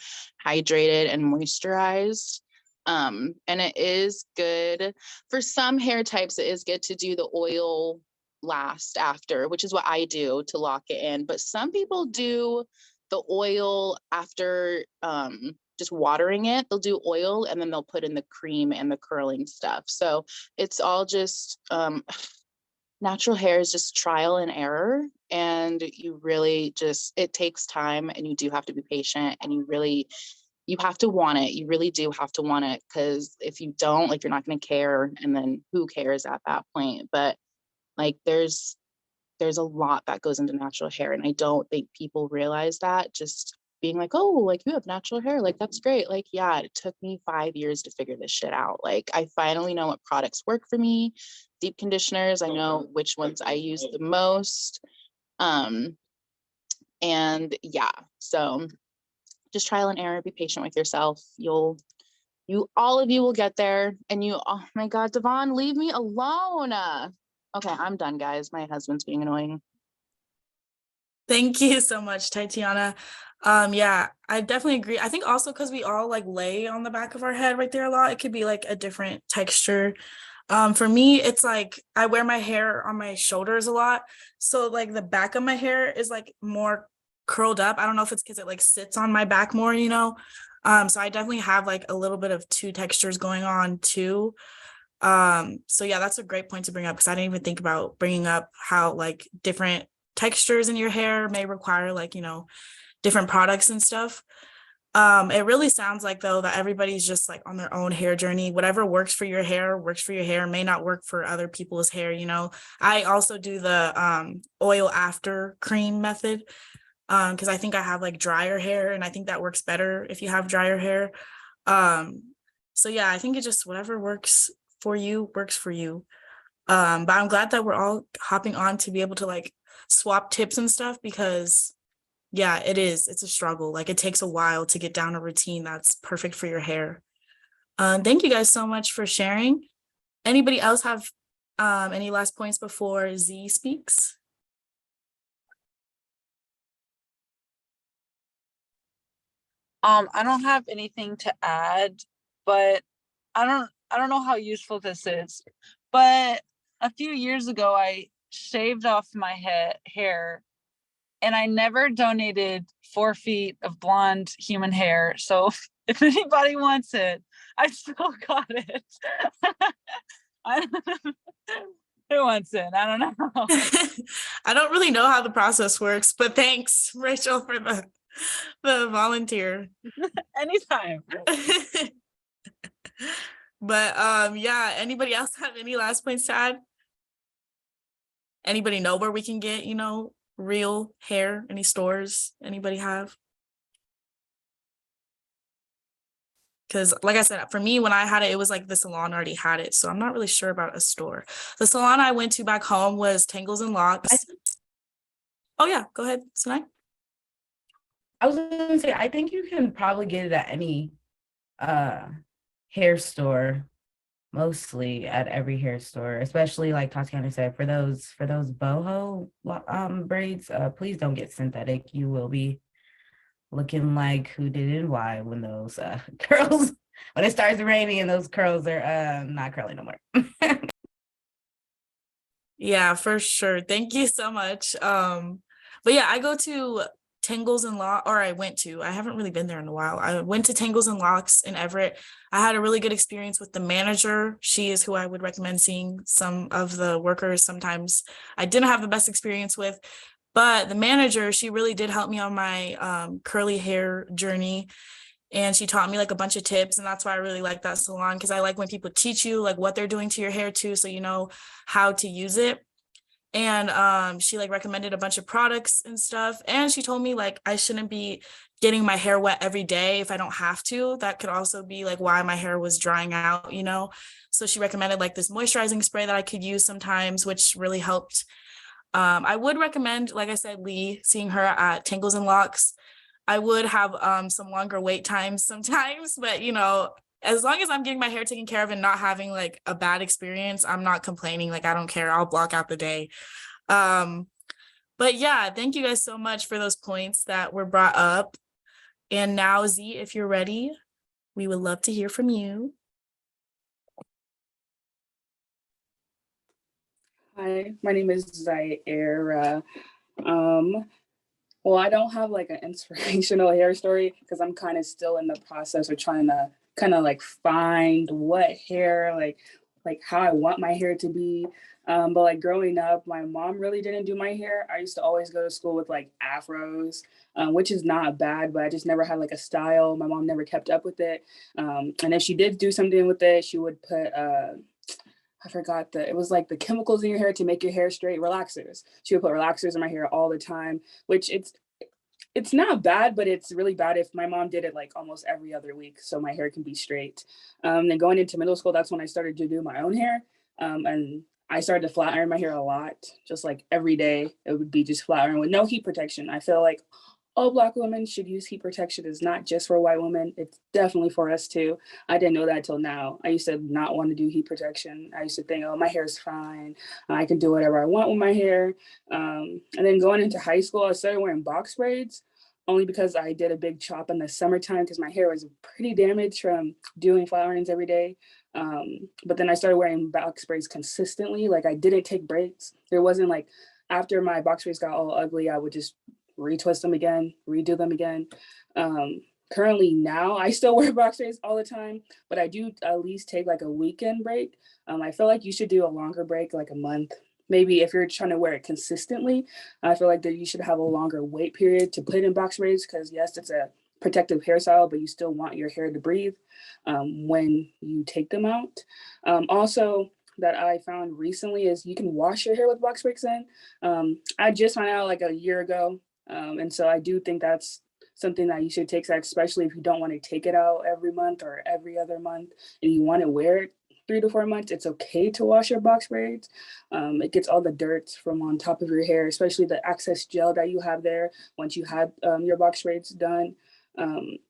hydrated and moisturized. And it is good for some hair types. It is good to do the oil last after, which is what I do to lock it in. But some people do the oil after just watering it. They'll do oil and then they'll put in the cream and the curling stuff. So it's all just natural hair is just trial and error. And you really just, it takes time, and you do have to be patient, and you have to want it. You really do have to want it, because if you don't, like, you're not going to care, and then who cares at that point? But like, there's a lot that goes into natural hair, and I don't think people realize that. Just being like, oh, like, you have natural hair, like, that's great. Like, yeah, it took me 5 years to figure this shit out. Like, I finally know what products work for me. Deep conditioners, I know which ones I use the most. And yeah, so just trial and error, be patient with yourself. All of you will get there. And oh my God, Devon, leave me alone. Okay, I'm done, guys. My husband's being annoying. Thank you so much, Tatiana. Yeah, I definitely agree. I think also because we all like lay on the back of our head right there a lot, it could be like a different texture. For me, it's like I wear my hair on my shoulders a lot. So like the back of my hair is like more curled up. I don't know if it's because it like sits on my back more, you know? So I definitely have like a little bit of two textures going on too. So yeah, that's a great point to bring up, because I didn't even think about bringing up how like different textures in your hair may require like, you know, different products and stuff. It really sounds like though that everybody's just like on their own hair journey. Whatever works for your hair may not work for other people's hair, you know. I also do the oil after cream method, because I think I have like drier hair, and I think that works better if you have drier hair. So yeah, I think it just, whatever works for you works for you. But I'm glad that we're all hopping on to be able to like swap tips and stuff, because yeah, it's a struggle. Like, it takes a while to get down a routine that's perfect for your hair. Thank you guys so much for sharing. Anybody else have any last points before Z speaks? I don't have anything to add, but I don't know how useful this is. But a few years ago, I shaved off my hair, and I never donated 4 feet of blonde human hair. So if anybody wants it, I still got it. Who wants it? I don't know. I don't really know how the process works, but thanks, Rachel, for the volunteer. Anytime. But yeah, anybody else have any last points to add? Anybody know where we can get, you know, real hair? Any stores anybody have? Because like I said, for me, when I had it, it was like the salon already had it. So I'm not really sure about a store. The salon I went to back home was Tangles and Locks. Oh yeah, go ahead, Sinai. I was gonna say, I think you can probably get it at any hair store, mostly at every hair store, especially like Tatiana said, for those boho braids, please don't get synthetic. You will be looking like who did and why when those curls, when it starts raining and those curls are not curly no more. Yeah, for sure. Thank you so much. But yeah, I go to Tangles and Locks, or I haven't really been there in a while. I went to Tangles and Locks in Everett. I had a really good experience with the manager. She is who I would recommend seeing. Some of the workers sometimes I didn't have the best experience with, but the manager, she really did help me on my curly hair journey. And she taught me like a bunch of tips, and that's why I really like that salon, because I like when people teach you like what they're doing to your hair too, so you know how to use it. And she like recommended a bunch of products and stuff, and she told me like I shouldn't be getting my hair wet every day if I don't have to. That could also be like why my hair was drying out, you know. So she recommended like this moisturizing spray that I could use sometimes, which really helped. I would recommend, like I said, Lee, seeing her at Tangles and Locks. I would have some longer wait times sometimes, but you know, as long as I'm getting my hair taken care of and not having like a bad experience, I'm not complaining. Like, I don't care. I'll block out the day. But yeah, thank you guys so much for those points that were brought up. And now, Z, if you're ready, We would love to hear from you. Hi, my name is Zaira. Well, I don't have like an inspirational hair story because I'm kind of still in the process of trying to kind of like find what hair, like how I want my hair to be. But like growing up, my mom really didn't do my hair. I used to always go to school with like afros, which is not bad, but I just never had like a style. My mom never kept up with it. And if she did do something with it, she would put I forgot it was like the chemicals in your hair to make your hair straight, relaxers. She would put relaxers in my hair all the time, which it's not bad, but it's really bad if my mom did it like almost every other week so my hair can be straight. Then going into middle school, that's when I started to do my own hair. And I started to flat iron my hair a lot, just like every day it would be just flat iron with no heat protection. I feel like all Black women should use heat protection. It's not just for white women. It's definitely for us too. I didn't know that till now. I used to not want to do heat protection. I used to think, oh, my hair is fine. I can do whatever I want with my hair. And then going into high school, I started wearing box braids only because I did a big chop in the summertime because my hair was pretty damaged from doing flat irons every day. But then I started wearing box braids consistently. Like I didn't take breaks. There wasn't like, after my box braids got all ugly, I would just retwist them again, redo them again. Currently now I still wear box braids all the time, but I do at least take like a weekend break. I feel like you should do a longer break, like a month. Maybe if you're trying to wear it consistently, I feel like that you should have a longer wait period to put in box braids because yes, it's a protective hairstyle, but you still want your hair to breathe when you take them out. Also, that I found recently is you can wash your hair with box braids in. I just found out like a year ago. And so I do think that's something that you should take, especially if you don't want to take it out every month or every other month and you want to wear it 3 to 4 months. It's okay to wash your box braids. It gets all the dirt from on top of your hair, especially the excess gel that you have there once you had your box braids done. And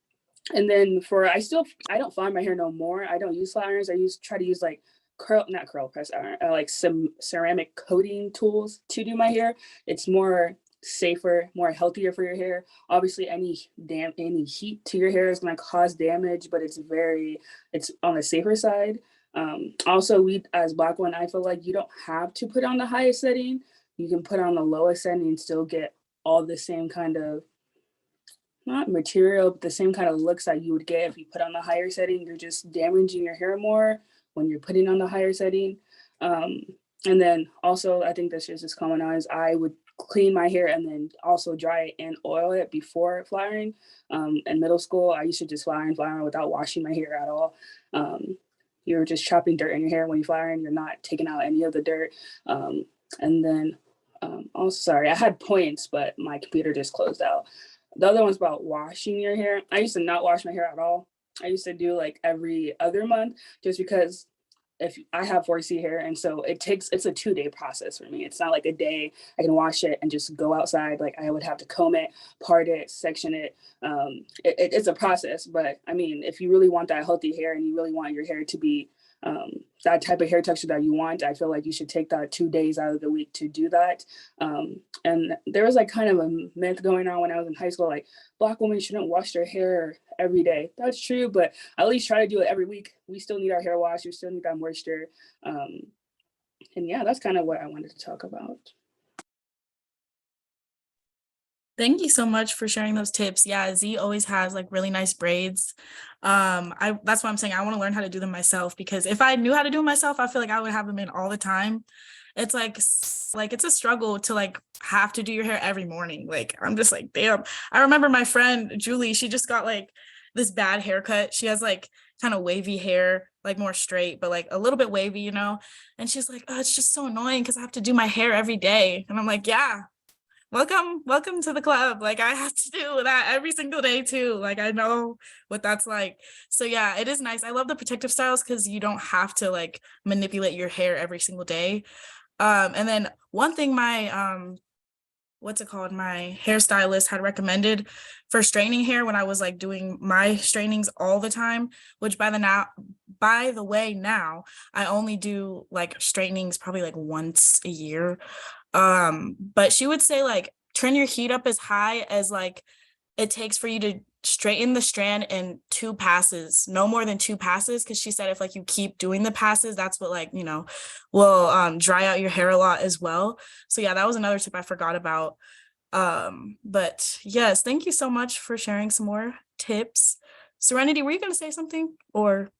then I don't flat my hair no more. I don't use flat irons. Try to use like not curl press iron, like some ceramic coating tools to do my hair. It's more safer, more healthier for your hair. Obviously, any heat to your hair is going to cause damage, but it's on the safer side. Also, we as Black women, I feel like you don't have to put on the highest setting. You can put on the lowest setting and still get all the same kind of, not material, but the same kind of looks that you would get if you put on the higher setting. You're just damaging your hair more when you're putting on the higher setting. And then also, I think this is just common knowledge, I would clean my hair and then also dry it and oil it before flat ironing. In middle school, I used to just flat iron without washing my hair at all. You're just chopping dirt in your hair when you flat iron. You're not taking out any of the dirt. And then also, sorry, I had points, but my computer just closed out. The other one's about washing your hair. I used to not wash my hair at all. I used to do like every other month just because if I have 4C hair, and so it's a 2-day process for me. It's not like a day I can wash it and just go outside. Like I would have to comb it, part it, section it. It's a process, but I mean, if you really want that healthy hair and you really want your hair to be that type of hair texture that you want, I feel like you should take that 2 days out of the week to do that. And there was like kind of a myth going on when I was in high school, like Black women shouldn't wash their hair every day. That's true, but I at least try to do it every week. We still need our hair wash. We still need that moisture. And yeah, that's kind of what I wanted to talk about. Thank you so much for sharing those tips. Yeah, Z always has like really nice braids. That's why I'm saying I want to learn how to do them myself, because if I knew how to do them myself, I feel like I would have them in all the time. It's like it's a struggle to like have to do your hair every morning. Like I'm just like, damn. I remember my friend Julie, she just got like this bad haircut. She has like kind of wavy hair, like more straight, but like a little bit wavy, you know? And she's like, oh, it's just so annoying because I have to do my hair every day. And I'm like, yeah. Welcome to the club. Like I have to do that every single day too. Like I know what that's like. So yeah, it is nice. I love the protective styles because you don't have to like manipulate your hair every single day. And then one thing my my hairstylist had recommended for straightening hair when I was like doing my strainings all the time, which by the way now I only do like straightings probably like once a year. But she would say like turn your heat up as high as like it takes for you to straighten the strand in 2 passes, no more than 2 passes, because she said if like you keep doing the passes, that's what like, will dry out your hair a lot as well. So yeah, that was another tip I forgot about. But yes, thank you so much for sharing some more tips. Serenity, were you gonna say something or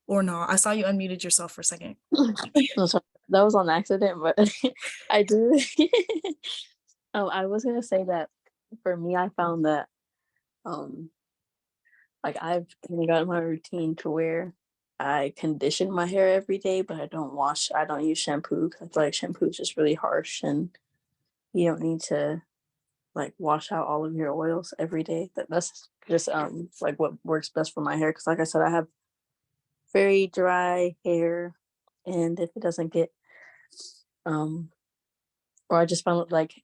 not? I saw you unmuted yourself for a second. No, sorry, that was on accident, but I do. I was gonna say that for me, I found that like I've kind of gotten my routine to where I condition my hair every day, but I don't use shampoo because I feel like shampoo is just really harsh and you don't need to like wash out all of your oils every day. That's just like what works best for my hair. Cause like I said, I have very dry hair, and if it doesn't get or I just found like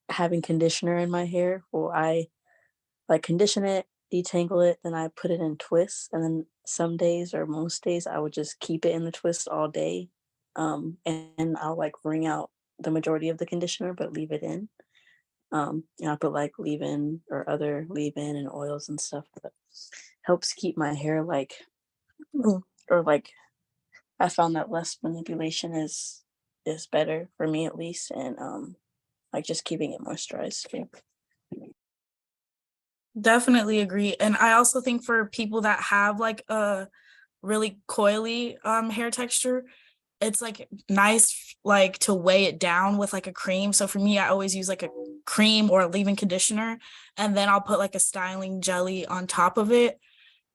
having conditioner in my hair, or I like condition it, detangle it, then I put it in twists, and then some days or most days I would just keep it in the twist all day, and I'll like wring out the majority of the conditioner but leave it in. And I put like leave-in or other leave-in and oils and stuff that helps keep my hair like or like I found that less manipulation is better for me at least, and like just keeping it moisturized. Yeah. Definitely agree. And I also think for people that have like a really coily hair texture, it's like nice like to weigh it down with like a cream. So for me, I always use like a cream or a leave-in conditioner, and then I'll put like a styling jelly on top of it.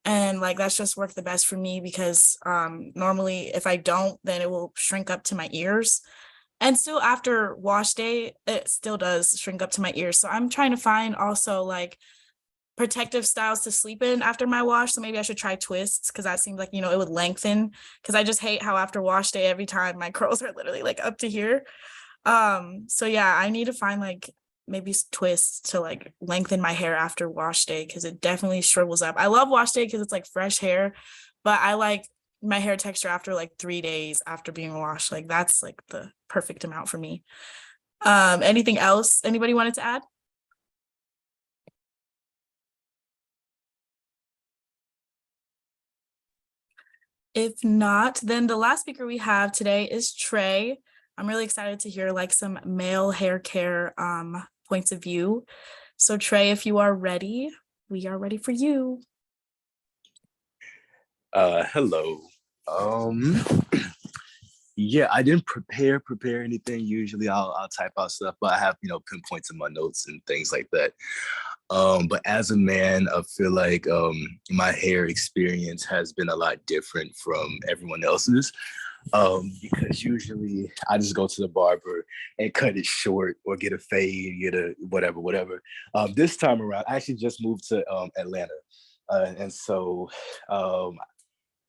And like that's just worked the best for me because normally if I don't, then it will shrink up to my ears. And still after wash day, it still does shrink up to my ears. So I'm trying to find also like protective styles to sleep in after my wash. So maybe I should try twists because that seems like, it would lengthen, because I just hate how after wash day, every time my curls are literally like up to here. So yeah, I need to find like maybe twists to like lengthen my hair after wash day because it definitely shrivels up. I love wash day because it's like fresh hair, but I like my hair texture after like 3 days after being washed. Like that's like the perfect amount for me. Anything else anybody wanted to add? If not, then the last speaker we have today is Trey. I'm really excited to hear like some male hair care points of view. So Trey, if you are ready, we are ready for you. Hello. Yeah, I didn't prepare anything. Usually I'll type out stuff, but I have, pinpoints in my notes and things like that. But as a man, I feel like my hair experience has been a lot different from everyone else's. Because usually I just go to the barber and cut it short or get a fade, get a whatever. This time around, I actually just moved to Atlanta. And so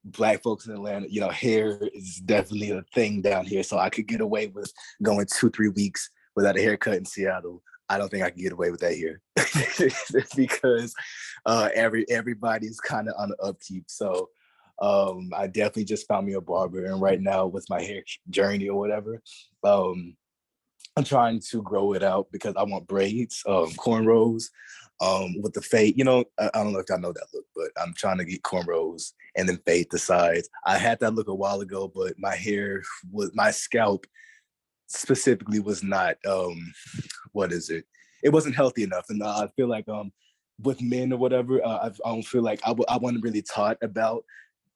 Black folks in Atlanta, hair is definitely a thing down here. So I could get away with going 2-3 weeks without a haircut in Seattle. I don't think I can get away with that here because everybody's kind of on the upkeep. So I definitely just found me a barber, and right now with my hair journey or whatever, I'm trying to grow it out because I want braids, cornrows, with the fade. I don't know if y'all know that look, but I'm trying to get cornrows and then fade the sides. I had that look a while ago, but my scalp specifically was not, it wasn't healthy enough. And I feel like with men or whatever, I don't feel like I wasn't really taught about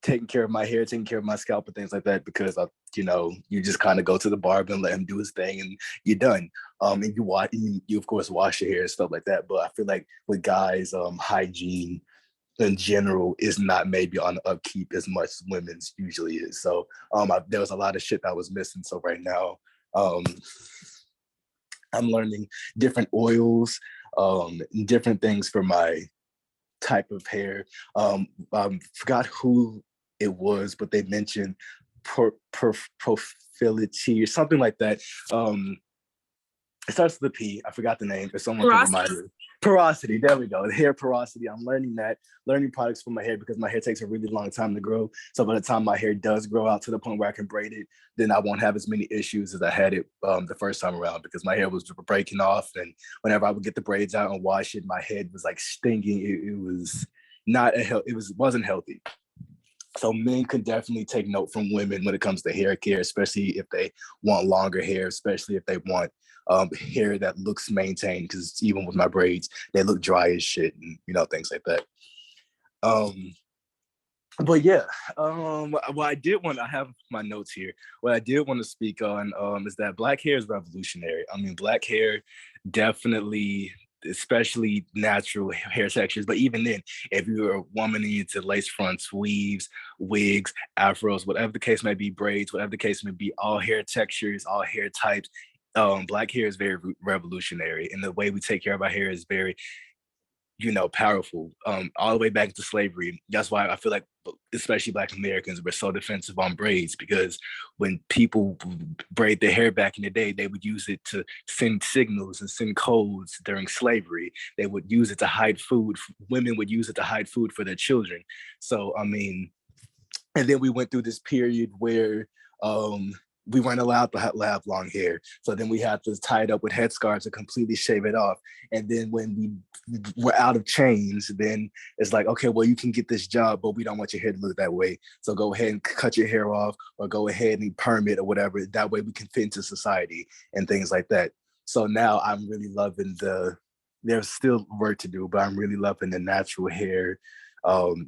taking care of my hair, taking care of my scalp and things like that, because you just kind of go to the barber and let him do his thing and you're done. And you of course wash your hair and stuff like that. But I feel like with guys, hygiene in general is not maybe on the upkeep as much as women's usually is. So there was a lot of shit that was missing. So right now, I'm learning different oils, different things for my type of hair. Forgot who it was, but they mentioned profility or something like that. It starts with a P. I forgot the name. If someone can remind me. Porosity, there we go. The hair porosity. I'm learning products for my hair because my hair takes a really long time to grow. So by the time my hair does grow out to the point where I can braid it, then I won't have as many issues as I had it the first time around, because my hair was breaking off. And whenever I would get the braids out and wash it, my head was like stinging. It was not wasn't healthy. So men could definitely take note from women when it comes to hair care, especially if they want longer hair, especially if they want hair that looks maintained, because even with my braids, they look dry as shit, and things like that. But yeah, I have my notes here. What I did want to speak on is that Black hair is revolutionary. I mean, Black hair definitely, especially natural hair textures, but even then, if you're a woman and you're into lace fronts, weaves, wigs, afros, whatever the case may be, braids, whatever the case may be, all hair textures, all hair types, Black hair is very revolutionary, and the way we take care of our hair is very powerful. All the way back to slavery. That's why I feel like, especially Black Americans, were so defensive on braids, because when people braid their hair back in the day, they would use it to send signals and send codes during slavery. They would use it to hide food. Women would use it to hide food for their children. So, I mean, and then we went through this period where we weren't allowed to have long hair. So then we had to tie it up with headscarves and completely shave it off. And then when we were out of chains, then it's like, okay, well, you can get this job, but we don't want your hair to look that way. So go ahead and cut your hair off, or go ahead and perm it or whatever. That way we can fit into society and things like that. So now I'm really loving there's still work to do, but I'm really loving the natural hair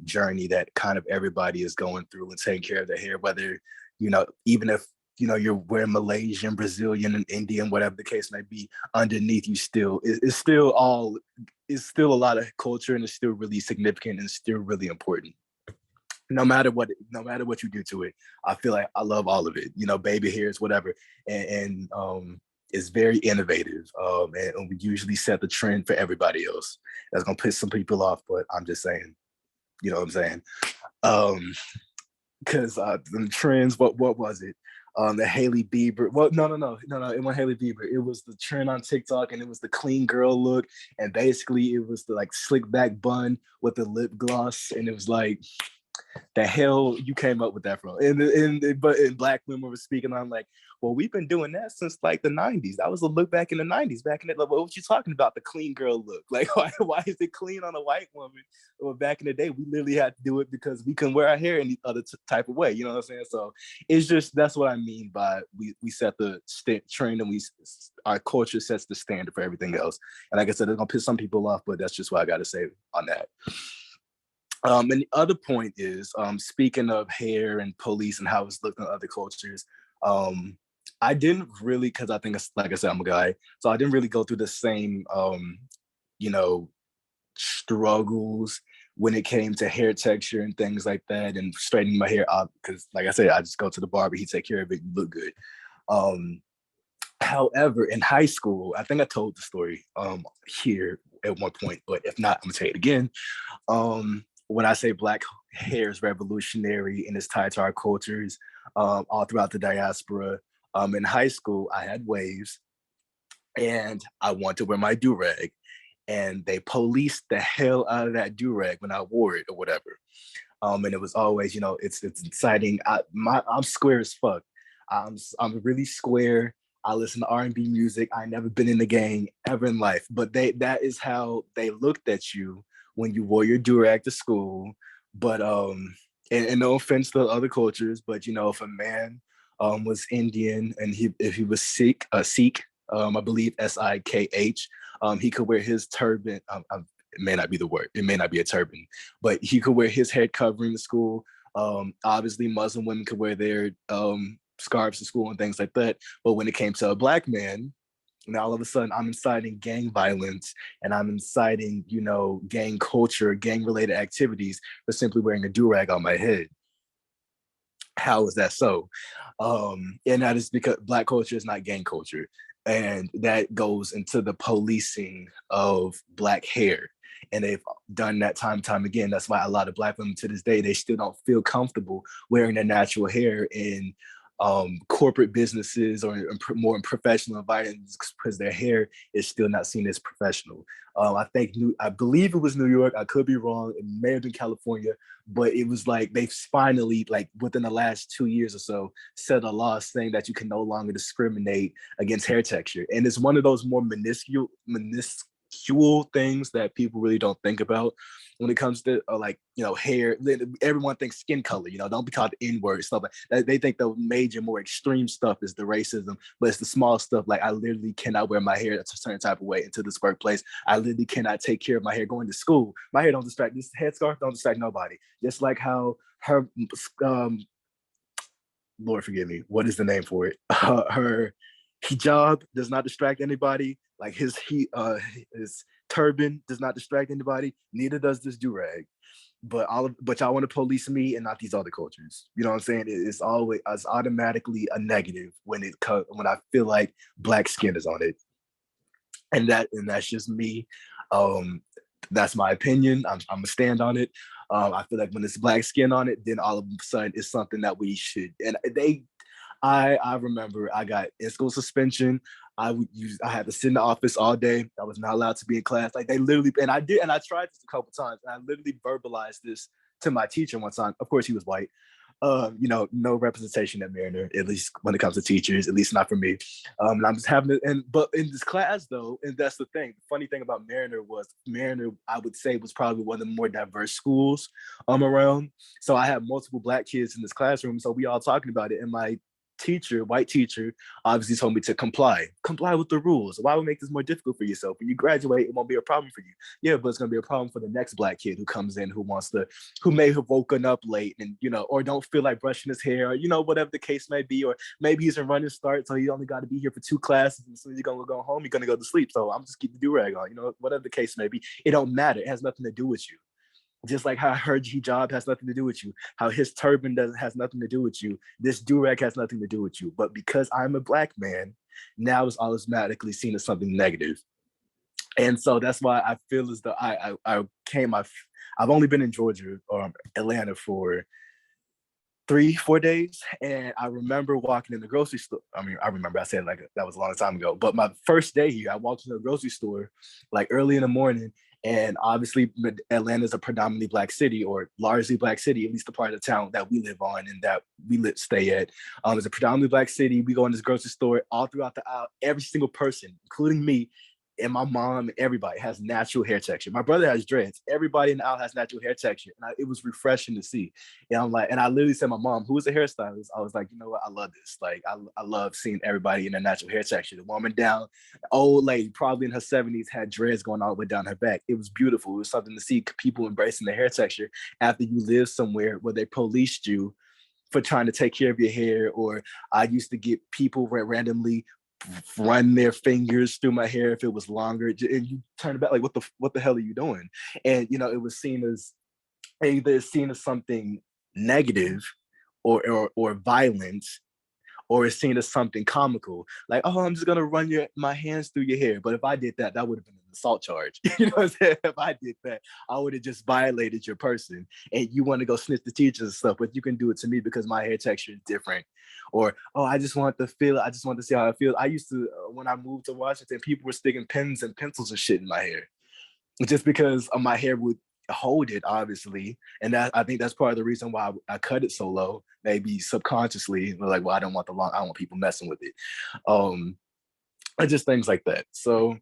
journey that kind of everybody is going through and taking care of their hair, whether, even if you're wearing Malaysian, Brazilian, and Indian, whatever the case may be, underneath you it's still a lot of culture, and it's still really significant and still really important. No matter what you do to it, I feel like I love all of it. Baby hairs, whatever, and it's very innovative, and we usually set the trend for everybody else. That's gonna piss some people off, but I'm just saying, you know what I'm saying? Because the trends, what was it? The Hailey Bieber. Well, no, it wasn't Hailey Bieber. It was the trend on TikTok, and it was the clean girl look, and basically it was the like slick back bun with the lip gloss, and it was like, the hell you came up with that from? And Black women were speaking on like, well, we've been doing that since like the 90s. That was a look back in the 90s. Back in it, like, what you talking about? The clean girl look. Like, why is it clean on a white woman? Well, back in the day, we literally had to do it because we couldn't wear our hair any other type of way. You know what I'm saying? So it's just, that's what I mean by we set the trend, and our culture sets the standard for everything else. And like I said, it's gonna piss some people off, but that's just what I got to say on that. And the other point is, speaking of hair and police and how it's looked in other cultures, I didn't really, because I think, like I said, I'm a guy, so I didn't really go through the same, struggles when it came to hair texture and things like that, and straightening my hair out, because like I said, I just go to the barber, he take care of it, you look good. However, in high school, I think I told the story here at one point, but if not, I'm gonna tell it again. When I say Black hair is revolutionary and it's tied to our cultures all throughout the diaspora, in high school, I had waves, and I wanted to wear my do-rag, and they policed the hell out of that do-rag when I wore it or whatever. And it was always, it's exciting. I'm square as fuck. I'm really square. I listen to R&B music. I never been in the gang ever in life, but that is how they looked at you when you wore your do-rag to school. But and no offense to other cultures, but if a man was Indian and if he was Sikh, I believe SIKH, he could wear his turban. It may not be the word. It may not be a turban, but he could wear his head covering to school. Obviously, Muslim women could wear their scarves to school and things like that. But when it came to a Black man, now all of a sudden I'm inciting gang violence, and I'm inciting, gang culture, gang-related activities for simply wearing a do-rag on my head. How is that so? And that is because Black culture is not gang culture. And that goes into the policing of Black hair. And they've done that time and time again. That's why a lot of Black women to this day, they still don't feel comfortable wearing their natural hair in corporate businesses or more in professional environments because their hair is still not seen as professional. I believe it was New York. I could be wrong. It may have been California, but it was like they finally, like within the last 2 years or so, set a law saying that you can no longer discriminate against hair texture. And it's one of those more minuscule things that people really don't think about when it comes to hair. Everyone thinks skin color, don't be called the N-word, stuff like that. They think the major, more extreme stuff is the racism, but it's the small stuff. Like, I literally cannot wear my hair a certain type of way into this workplace. I literally cannot take care of my hair going to school. My hair don't distract, this headscarf don't distract nobody. Just like how her Lord forgive me, what is the name for it? Her hijab does not distract anybody. Like his turban does not distract anybody. Neither does this do-rag. But y'all want to police me and not these other cultures. You know what I'm saying? It's automatically a negative when I feel like Black skin is on it. And that's just me. That's my opinion. I'm gonna stand on it. I feel like when it's Black skin on it, then all of a sudden it's something that we should. And I remember I got in-school suspension. I had to sit in the office all day. I was not allowed to be in class. Like, they literally, and I tried this a couple times, and I literally verbalized this to my teacher one time. Of course, he was white. No representation at Mariner, at least when it comes to teachers, at least not for me. And I'm just having it. But in this class though, and that's the thing. The funny thing about Mariner, I would say, was probably one of the more diverse schools around. So I had multiple Black kids in this classroom. So we all talking about it. And my white teacher, obviously told me to comply with the rules. Why would make this more difficult for yourself? When you graduate, it won't be a problem for you. Yeah, but it's gonna be a problem for the next Black kid who comes in, who may have woken up late and or don't feel like brushing his hair, or whatever the case may be, or maybe he's in running start, so he only got to be here for 2 classes, and as soon as he's gonna go home, he's gonna go to sleep. So I'm just keep the do-rag on, whatever the case may be. It don't matter. It has nothing to do with you. Just like how her hijab has nothing to do with you, how his turban has nothing to do with you, this do-rag has nothing to do with you. But because I'm a Black man, now it's automatically seen as something negative. And so that's why I feel as though I've only been in Georgia or Atlanta for 3-4 days. And I remember walking in the grocery store. I said like that was a long time ago, but my first day here, I walked into the grocery store like early in the morning. And obviously Atlanta is a predominantly Black city, or largely Black city, at least the part of the town that we live on and that we stay at. It's a predominantly Black city. We go in this grocery store, all throughout the aisle, every single person, including me, and my mom, everybody has natural hair texture. My brother has dreads. Everybody in the aisle has natural hair texture. And it was refreshing to see. And I literally said, my mom, who was a hairstylist, I was like, you know what? I love this. Like, I love seeing everybody in their natural hair texture. The woman down, the old lady, probably in her 70s, had dreads going all the way down her back. It was beautiful. It was something to see people embracing their hair texture after you live somewhere where they policed you for trying to take care of your hair. Or I used to get people randomly run their fingers through my hair if it was longer, and you turn it back like, what the hell are you doing? And it was seen as either something negative or violent, or it's seen as something comical, like, oh, I'm just gonna run my hands through your hair. But if I did that, that would have been an assault charge. You know what I'm saying? If I did that, I would have just violated your person. And you want to go snitch the teachers and stuff, but you can do it to me because my hair texture is different. Or, oh, I just want to see how it feels. I used to, when I moved to Washington, people were sticking pens and pencils and shit in my hair, just because my hair would hold it, obviously. And I think that's part of the reason why I cut it so low, maybe subconsciously. Like, well, I don't want people messing with it. And just things like that. So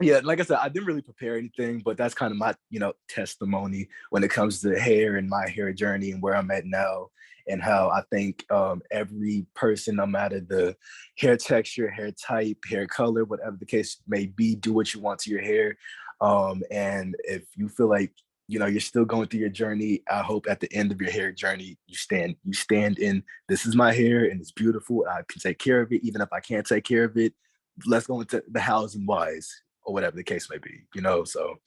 yeah, like I said, I didn't really prepare anything, but that's kind of my testimony when it comes to hair and my hair journey and where I'm at now, and how I think every person, no matter the hair texture, hair type, hair color, whatever the case may be, do what you want to your hair. And if you feel like you're still going through your journey, I hope at the end of your hair journey, you stand in, this is my hair and it's beautiful. I can take care of it, even if I can't take care of it. Let's go into the hows and whys, or whatever the case may be, So,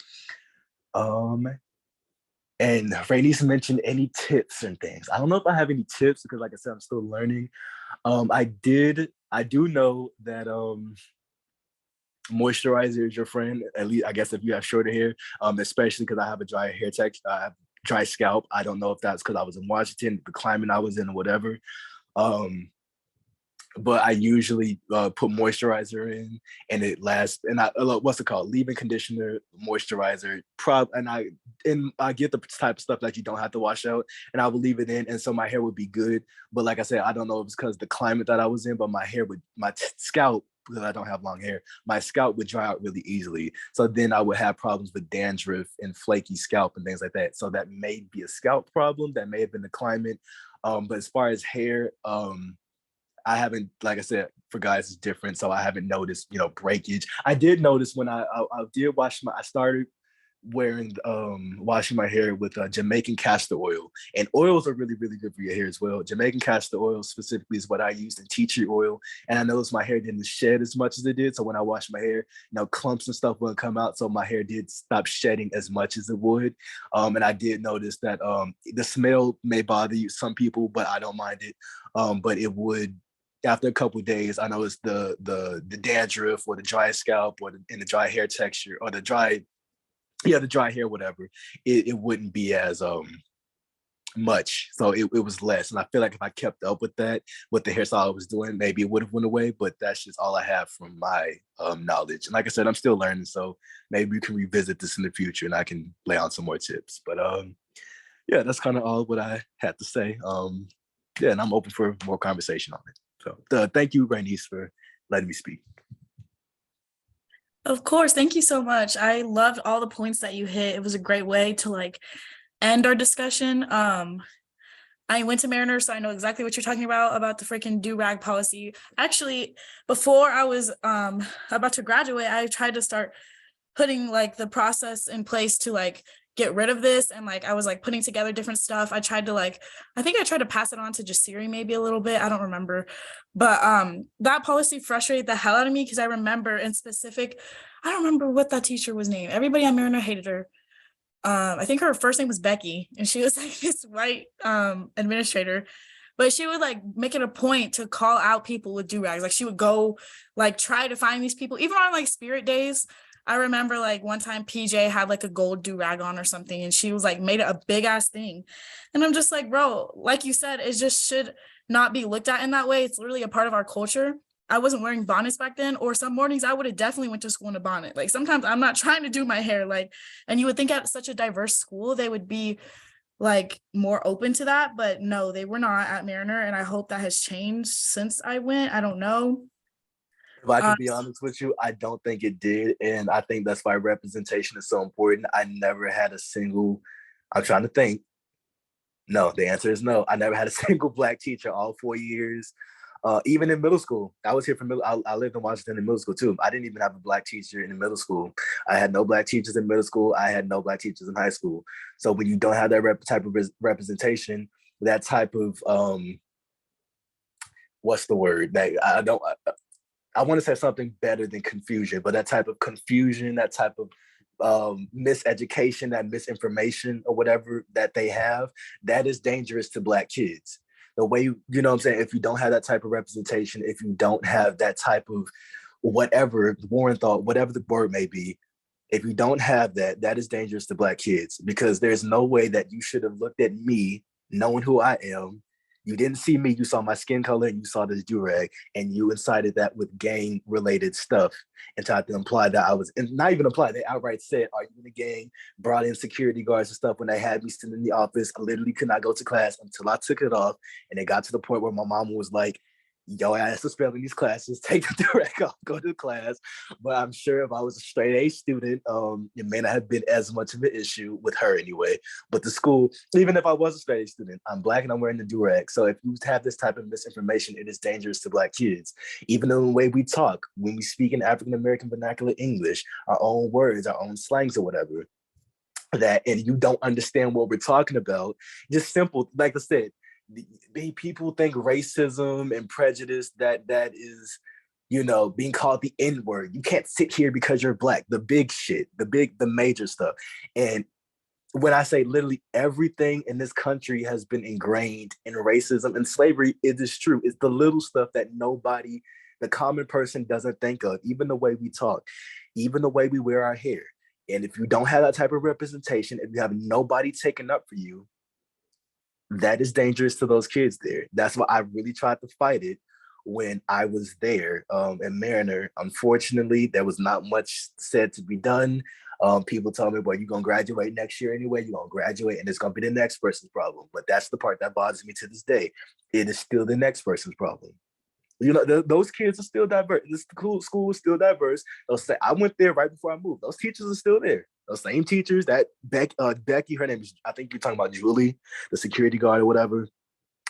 and Rainice mentioned any tips and things. I don't know if I have any tips because, like I said, I'm still learning. I do know that moisturizer is your friend. At least, I guess, if you have shorter hair, especially because I have a dry hair texture, I have dry scalp. I don't know if that's because I was in Washington, the climate I was in, or whatever. But I usually put moisturizer in, and it lasts. And I what's it called? Leave-in conditioner, moisturizer. I get the type of stuff that you don't have to wash out, and I would leave it in, and so my hair would be good. But like I said, I don't know if it's because the climate that I was in, but my scalp, because I don't have long hair, my scalp would dry out really easily. So then I would have problems with dandruff and flaky scalp and things like that. So that may be a scalp problem. That may have been the climate. But as far as hair, I haven't, like I said, for guys it's different. So I haven't noticed, breakage. I did notice when I did I started wearing, washing my hair with Jamaican castor oil. And oils are really, really good for your hair as well. Jamaican castor oil specifically is what I used, and tea tree oil. And I noticed my hair didn't shed as much as it did. So when I washed my hair, clumps and stuff wouldn't come out. So my hair did stop shedding as much as it would. And I did notice that the smell may bother some people, but I don't mind it. But it would, after a couple of days, I noticed the dandruff or the dry scalp or the dry hair texture or the dry hair, whatever, it wouldn't be as much. So it was less. And I feel like if I kept up with that, with the hairstyle I was doing, maybe it would have went away, but that's just all I have from my knowledge. And like I said, I'm still learning. So maybe we can revisit this in the future and I can lay on some more tips. But yeah, that's kind of all what I had to say. Yeah, and I'm open for more conversation on it. So thank you, Bernice, for letting me speak. Of course. Thank you so much. I loved all the points that you hit. It was a great way to end our discussion. I went to Mariner, so I know exactly what you're talking about the freaking do-rag policy. Actually, before I was about to graduate, I tried to start putting the process in place to get rid of this. And I was putting together different stuff. I tried to I think I tried to pass it on to Jasiri maybe a little bit. I don't remember. But that policy frustrated the hell out of me because I remember in specific, I don't remember what that teacher was named. Everybody at Mariner hated her. I think her first name was Becky, and she was this white administrator. But she would make it a point to call out people with do-rags. She would go try to find these people, even on spirit days. I remember one time PJ had a gold do-rag on or something, and she was made it a big ass thing. And I'm just bro, like you said, it just should not be looked at in that way. It's literally a part of our culture. I wasn't wearing bonnets back then, or some mornings I would have definitely went to school in a bonnet. Sometimes I'm not trying to do my hair and you would think at such a diverse school, they would be more open to that, but no, they were not at Mariner. And I hope that has changed since I went. I don't know. If I can be honest with you, I don't think it did. And I think that's why representation is so important. I never had a single, I'm trying to think. No, the answer is no. I never had a single Black teacher all 4 years. Even in middle school, I was here for I lived in Washington in middle school too. I didn't even have a Black teacher in middle school. I had no Black teachers in middle school. I had no Black teachers in high school. So when you don't have that type of representation, that type of, what's the word? That I want to say something better than confusion, but that type of confusion, that type of miseducation, that misinformation or whatever that they have, that is dangerous to Black kids. The way, you know what I'm saying? If you don't have that type of representation, if you don't have that type of whatever, Warren thought, whatever the word may be, if you don't have that, that is dangerous to Black kids, because there's no way that you should have looked at me knowing who I am. You didn't see me, you saw my skin color and you saw this do-rag, and you incited that with gang related stuff and tried to imply that I was, and not even imply, they outright said, are you in the gang? Brought in security guards and stuff when they had me sitting in the office. I literally could not go to class until I took it off. And it got to the point where my mom was like, yo, ass is failing these classes, take the direct off, go to class. But I'm sure if I was a straight A student, it may not have been as much of an issue with her anyway. But the school, even if I was a straight A student, I'm Black and I'm wearing the do-rag. So if you have this type of misinformation, it is dangerous to Black kids. Even in the way we talk, when we speak in African-American vernacular English, our own words, our own slangs or whatever, that, and you don't understand what we're talking about, just simple, like I said, people think racism and prejudice that is, being called the N-word. You can't sit here because you're Black. The big shit, the major stuff. And when I say literally everything in this country has been ingrained in racism and slavery, it is true. It's the little stuff that nobody, the common person, doesn't think of. Even the way we talk, even the way we wear our hair, And if you don't have that type of representation, if you have nobody taking up for you, that is dangerous to those kids there. That's why I really tried to fight it when I was there at Mariner. Unfortunately, there was not much said to be done. People told me, well, you're going to graduate next year anyway. You're going to graduate and it's going to be the next person's problem. But that's the part that bothers me to this day. It is still the next person's problem. You know, those kids are still diverse. This school is still diverse. They'll say, I went there right before I moved. Those teachers are still there. Those same teachers that Becky, her name is, I think you're talking about Julie, the security guard or whatever,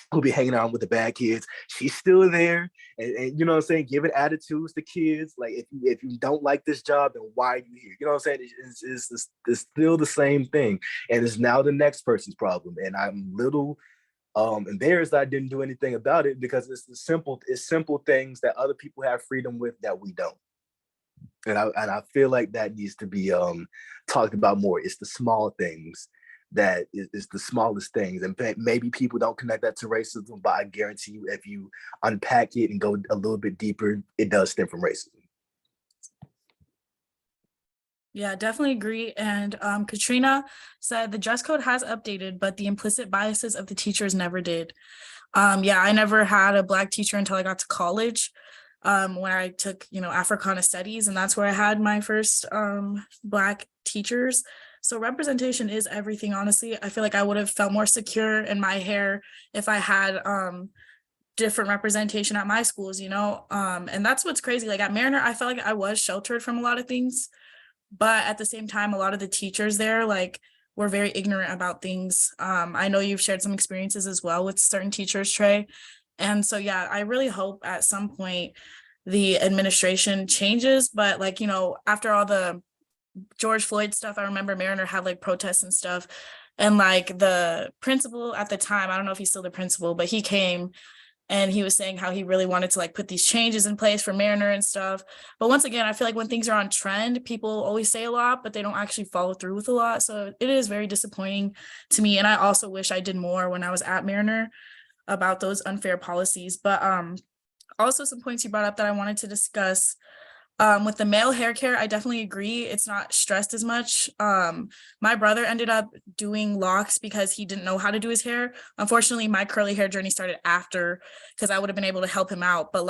who'll be hanging out with the bad kids. She's still there. And you know what I'm saying? Giving attitudes to kids. Like, if you don't like this job, then why are you here? You know what I'm saying? It's still the same thing. And it's now the next person's problem. And I'm little embarrassed I didn't do anything about it, because it's simple things that other people have freedom with that we don't. And I feel like that needs to be talked about more. It's the small things that is the smallest things. And maybe people don't connect that to racism, but I guarantee you, if you unpack it and go a little bit deeper, it does stem from racism. Yeah, definitely agree. And Katrina said the dress code has updated, but the implicit biases of the teachers never did. Yeah, I never had a Black teacher until I got to college, when I took, Africana studies, and that's where I had my first Black teachers. So representation is everything, honestly. I feel like I would have felt more secure in my hair if I had different representation at my schools, and that's what's crazy. Like at Mariner, I felt like I was sheltered from a lot of things. But at the same time, a lot of the teachers there, were very ignorant about things. I know you've shared some experiences as well with certain teachers, Trey. And so, yeah, I really hope at some point the administration changes. But after all the George Floyd stuff, I remember Mariner had protests and stuff. And the principal at the time, I don't know if he's still the principal, but he came and he was saying how he really wanted to put these changes in place for Mariner and stuff. But once again, I feel like when things are on trend, people always say a lot, but they don't actually follow through with a lot. So it is very disappointing to me. And I also wish I did more when I was at Mariner about those unfair policies. But also some points you brought up that I wanted to discuss. With the male hair care, I definitely agree. It's not stressed as much. My brother ended up doing locks because he didn't know how to do his hair. Unfortunately, my curly hair journey started after, because I would have been able to help him out. But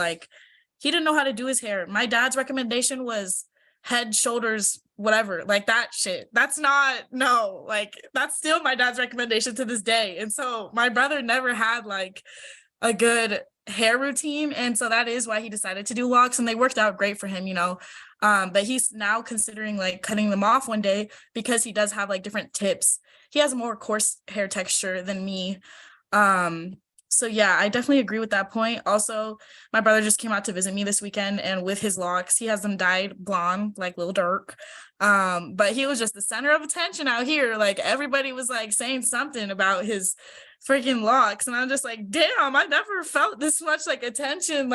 he didn't know how to do his hair. My dad's recommendation was head, shoulders, whatever, that shit. That's still my dad's recommendation to this day. And so my brother never had a good hair routine, and so that is why he decided to do locks, and they worked out great for him, but he's now considering cutting them off one day, because he does have different tips. He has a more coarse hair texture than me. So yeah, I definitely agree with that point. Also, my brother just came out to visit me this weekend, and with his locks, he has them dyed blonde like Lil Durk. But he was just the center of attention out here. Everybody was saying something about his freaking locks, and I'm just damn, I never felt this much attention.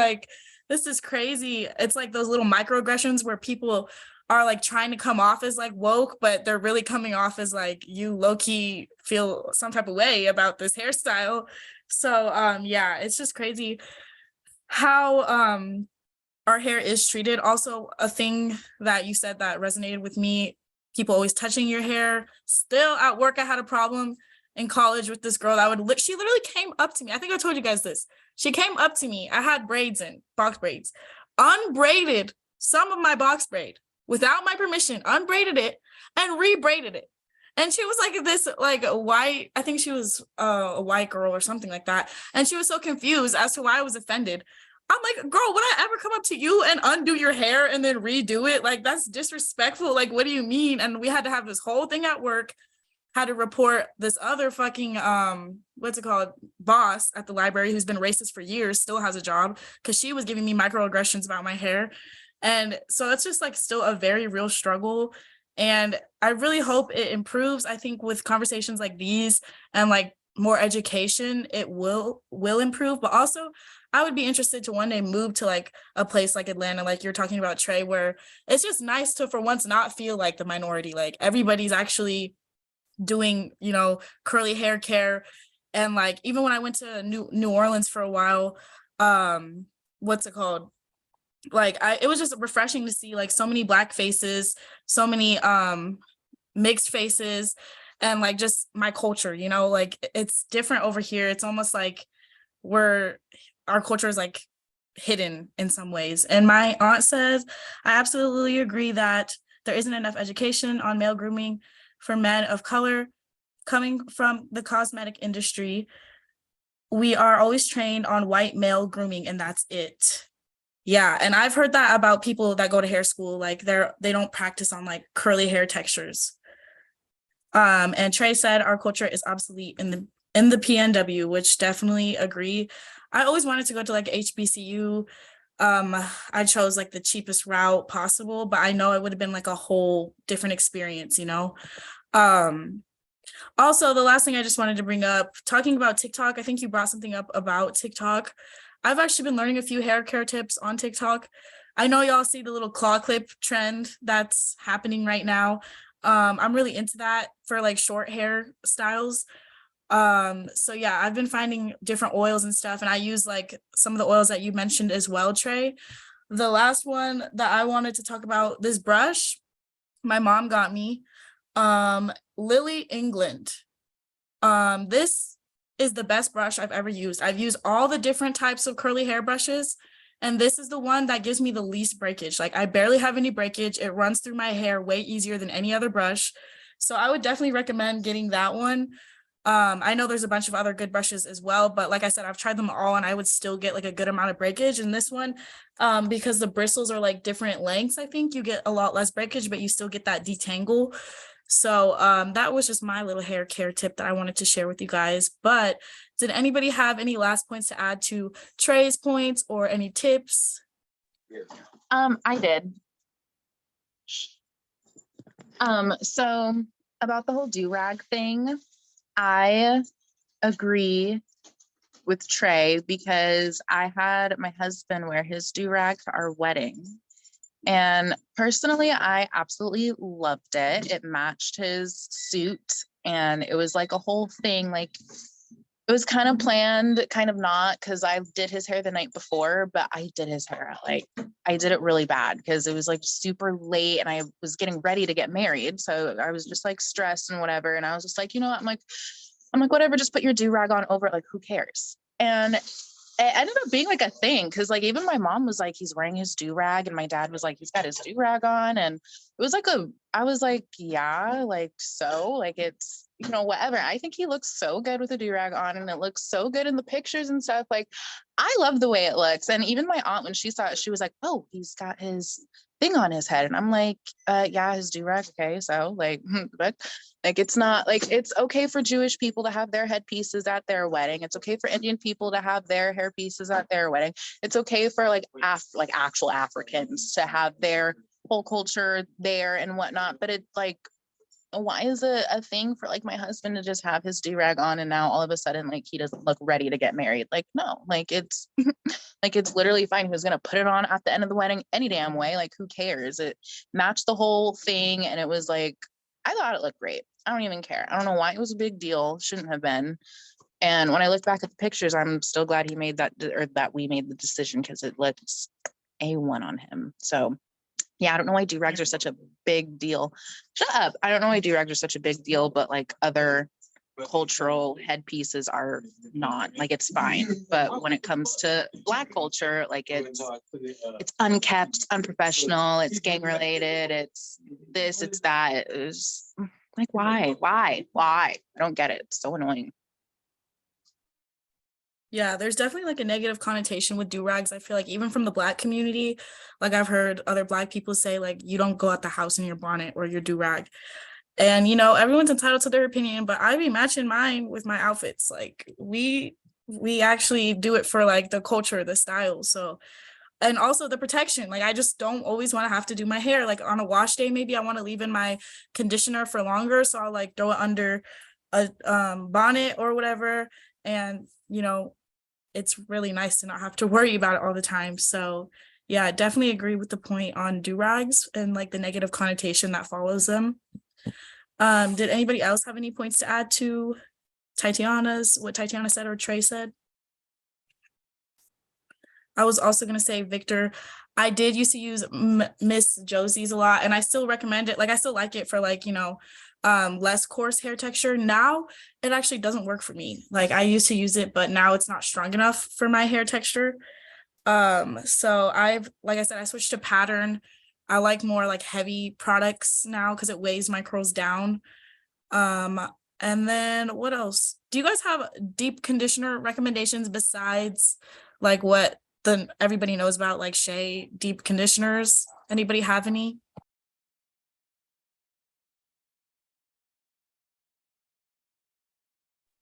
This is crazy. It's those little microaggressions where people are trying to come off as woke, but they're really coming off as you low-key feel some type of way about this hairstyle. So yeah, it's just crazy how our hair is treated. Also, a thing that you said that resonated with me, people always touching your hair. Still at work, I had a problem in college with this girl that she literally came up to me. I think I told you guys this. She came up to me. I had braids in, box braids, unbraided some of my box braid without my permission, unbraided it and rebraided it. And she was this white, I think she was a white girl or something like that. And she was so confused as to why I was offended. I'm girl, would I ever come up to you and undo your hair and then redo it? That's disrespectful. What do you mean? And we had to have this whole thing at work, had to report this other fucking, boss at the library who's been racist for years, still has a job, because she was giving me microaggressions about my hair. And so it's just still a very real struggle. And I really hope it improves. I think with conversations like these and more education, it will improve. But also, I would be interested to one day move to a place like Atlanta, like you're talking about, Trey, where it's just nice to for once not feel like the minority. Everybody's actually doing, curly hair care. And even when I went to New Orleans for a while, it was just refreshing to see like so many Black faces, so many mixed faces, and like just my culture, you know, like it's different over here. It's almost like our culture is like hidden in some ways. And my aunt says, I absolutely agree that there isn't enough education on male grooming for men of color. Coming from the cosmetic industry, we are always trained on white male grooming, and that's it. Yeah, and I've heard that about people that go to hair school, like they don't practice on like curly hair textures. And Trey said our culture is obsolete in the PNW, which definitely agree. I always wanted to go to like HBCU. I chose like the cheapest route possible, but I know it would have been like a whole different experience, you know. Also, the last thing I just wanted to bring up, talking about TikTok, I think you brought something up about TikTok. I've actually been learning a few hair care tips on TikTok. I know y'all see the little claw clip trend that's happening right now. I'm really into that for like short hair styles. So yeah, I've been finding different oils and stuff, and I use like some of the oils that you mentioned as well, Trey. The last one that I wanted to talk about, this brush, my mom got me, Lily England. This is the best brush I've ever used. I've used all the different types of curly hair brushes, and this is the one that gives me the least breakage. Like I barely have any breakage. It runs through my hair way easier than any other brush. So I would definitely recommend getting that one. I know there's a bunch of other good brushes as well, but like I said, I've tried them all and I would still get like a good amount of breakage. And this one, because the bristles are like different lengths, I think you get a lot less breakage, but you still get that detangle. So that was just my little hair care tip that I wanted to share with you guys. But did anybody have any last points to add to Trey's points or any tips? I did. So about the whole do-rag thing, I agree with Trey because I had my husband wear his do-rag to our wedding. And personally, I absolutely loved it. It matched his suit and it was like a whole thing. Like it was kind of planned, kind of not, because I did his hair the night before, but I did his hair like I did it really bad because it was like super late and I was getting ready to get married. So I was just like stressed and whatever. And I was just like, you know what? I'm like, whatever, just put your do-rag on over it. Like, who cares? And it ended up being like a thing because like even my mom was like, he's wearing his do-rag, and my dad was like, he's got his do-rag on. And it was like I was like, yeah, like so like it's, you know, whatever. I think he looks so good with a do-rag on, and it looks so good in the pictures and stuff. Like I love the way it looks. And even my aunt, when she saw it, she was like, oh, he's got his thing on his head. And I'm like, yeah, his do-rag. Okay, so like, but like it's not like it's okay for Jewish people to have their headpieces at their wedding. It's okay for Indian people to have their hair pieces at their wedding. It's okay for like actual Africans to have their whole culture there and whatnot. But it's like, why is it a thing for like my husband to just have his do-rag on and now all of a sudden like he doesn't look ready to get married? Like no, like it's like it's literally fine. He was gonna put it on at the end of the wedding any damn way. Like who cares? It matched the whole thing, and it was like I thought it looked great. I don't even care. I don't know why it was a big deal. Shouldn't have been. And when I look back at the pictures, I'm still glad he made that, or that we made the decision, because it looks A1 on him. So yeah, I don't know why do-rags are such a big deal. Shut up. I don't know why do-rags are such a big deal, but like other cultural headpieces are not. Like it's fine. But when it comes to Black culture, like it's unkept, it's unprofessional, it's gang related, it's this, it's that. It's like, why? I don't get it. It's so annoying. Yeah, there's definitely like a negative connotation with do-rags. I feel like even from the Black community, like I've heard other Black people say like, you don't go out the house in your bonnet or your do-rag. And, you know, everyone's entitled to their opinion, but I be matching mine with my outfits. Like we actually do it for like the culture, the style. So, and also the protection. Like I just don't always want to have to do my hair. Like on a wash day, maybe I want to leave in my conditioner for longer. So I'll like throw it under a bonnet or whatever. And, you know, it's really nice to not have to worry about it all the time. So yeah, I definitely agree with the point on do-rags and like the negative connotation that follows them. Did anybody else have any points to add to what Tatiana said or Trey said? I was also gonna say, Victor, I did used to use Miss Josie's a lot, and I still recommend it. Like, I still like it for like, less coarse hair texture. Now it actually doesn't work for me. Like, I used to use it, but now it's not strong enough for my hair texture. So like I said, I switched to Pattern. I like more like heavy products now because it weighs my curls down. And then what else? Do you guys have deep conditioner recommendations besides like what everybody knows about, like Shea deep conditioners? Anybody have any?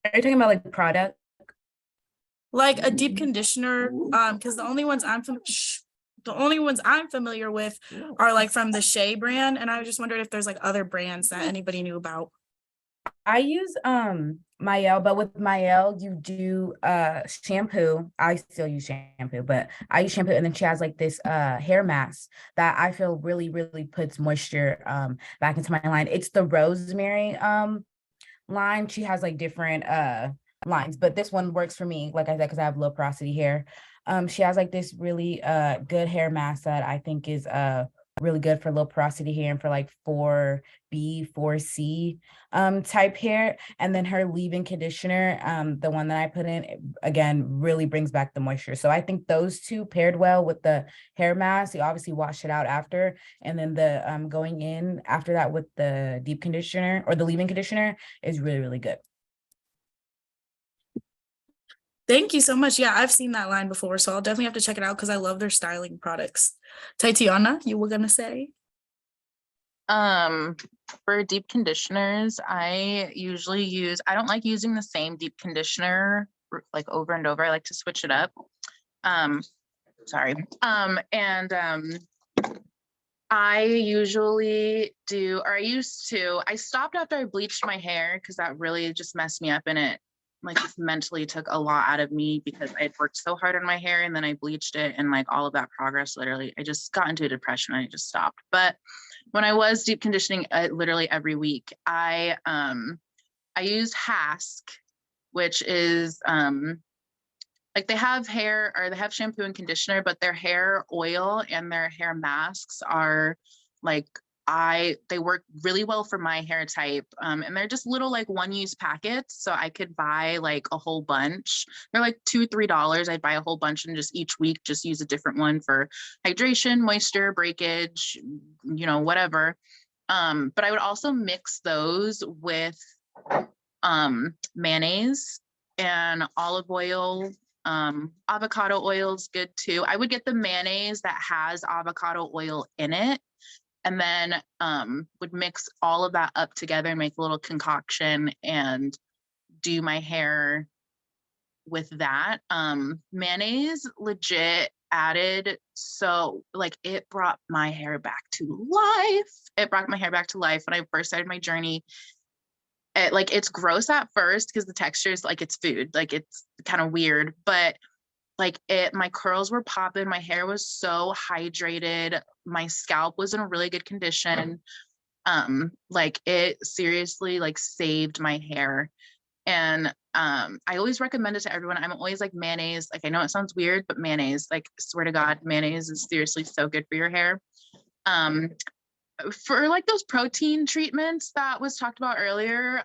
Are you talking about like product? Like a deep conditioner, because the only ones I'm familiar with are like from the Shea brand, and I just wondered if there's like other brands that anybody knew about. I use Mael, but with Mael you do shampoo. I still use shampoo, but I use shampoo, and then she has like this hair mask that I feel really, really puts moisture back into my line. It's the rosemary line. She has like different lines, but this one works for me, like I said, because I have low porosity hair. She has like this really good hair mask that I think is really good for low porosity hair and for like 4B, 4C type hair. And then her leave-in conditioner, the one that I put in, again, really brings back the moisture. So I think those two paired well with the hair mask. You obviously wash it out after, and then the going in after that with the deep conditioner or the leave-in conditioner is really, really good. Thank you so much. Yeah, I've seen that line before, so I'll definitely have to check it out because I love their styling products. Tatiana, you were gonna say? For deep conditioners, I don't like using the same deep conditioner like over and over. I like to switch it up. Sorry. I usually do, or I stopped after I bleached my hair because that really just messed me up, and it like just mentally took a lot out of me because I had worked so hard on my hair, and then I bleached it, and like all of that progress, literally, I just got into a depression and I just stopped. But when I was deep conditioning literally every week, I used Hask, which is like they have shampoo and conditioner, but their hair oil and their hair masks are like, they work really well for my hair type. And they're just little like one-use packets. So I could buy like a whole bunch. They're like $2, $3. I'd buy a whole bunch and just each week just use a different one for hydration, moisture, breakage, whatever. But I would also mix those with mayonnaise and olive oil. Avocado oil is good too. I would get the mayonnaise that has avocado oil in it, and then would mix all of that up together and make a little concoction and do my hair with that. Mayonnaise legit added, so like it brought my hair back to life. It brought my hair back to life when I first started my journey. It's gross at first because the texture is like it's food, like it's kind of weird, but like my curls were popping, my hair was so hydrated, my scalp was in a really good condition. Like it seriously like saved my hair. And I always recommend it to everyone. I'm always like mayonnaise, like I know it sounds weird, but mayonnaise, like swear to God, mayonnaise is seriously so good for your hair. For like those protein treatments that was talked about earlier,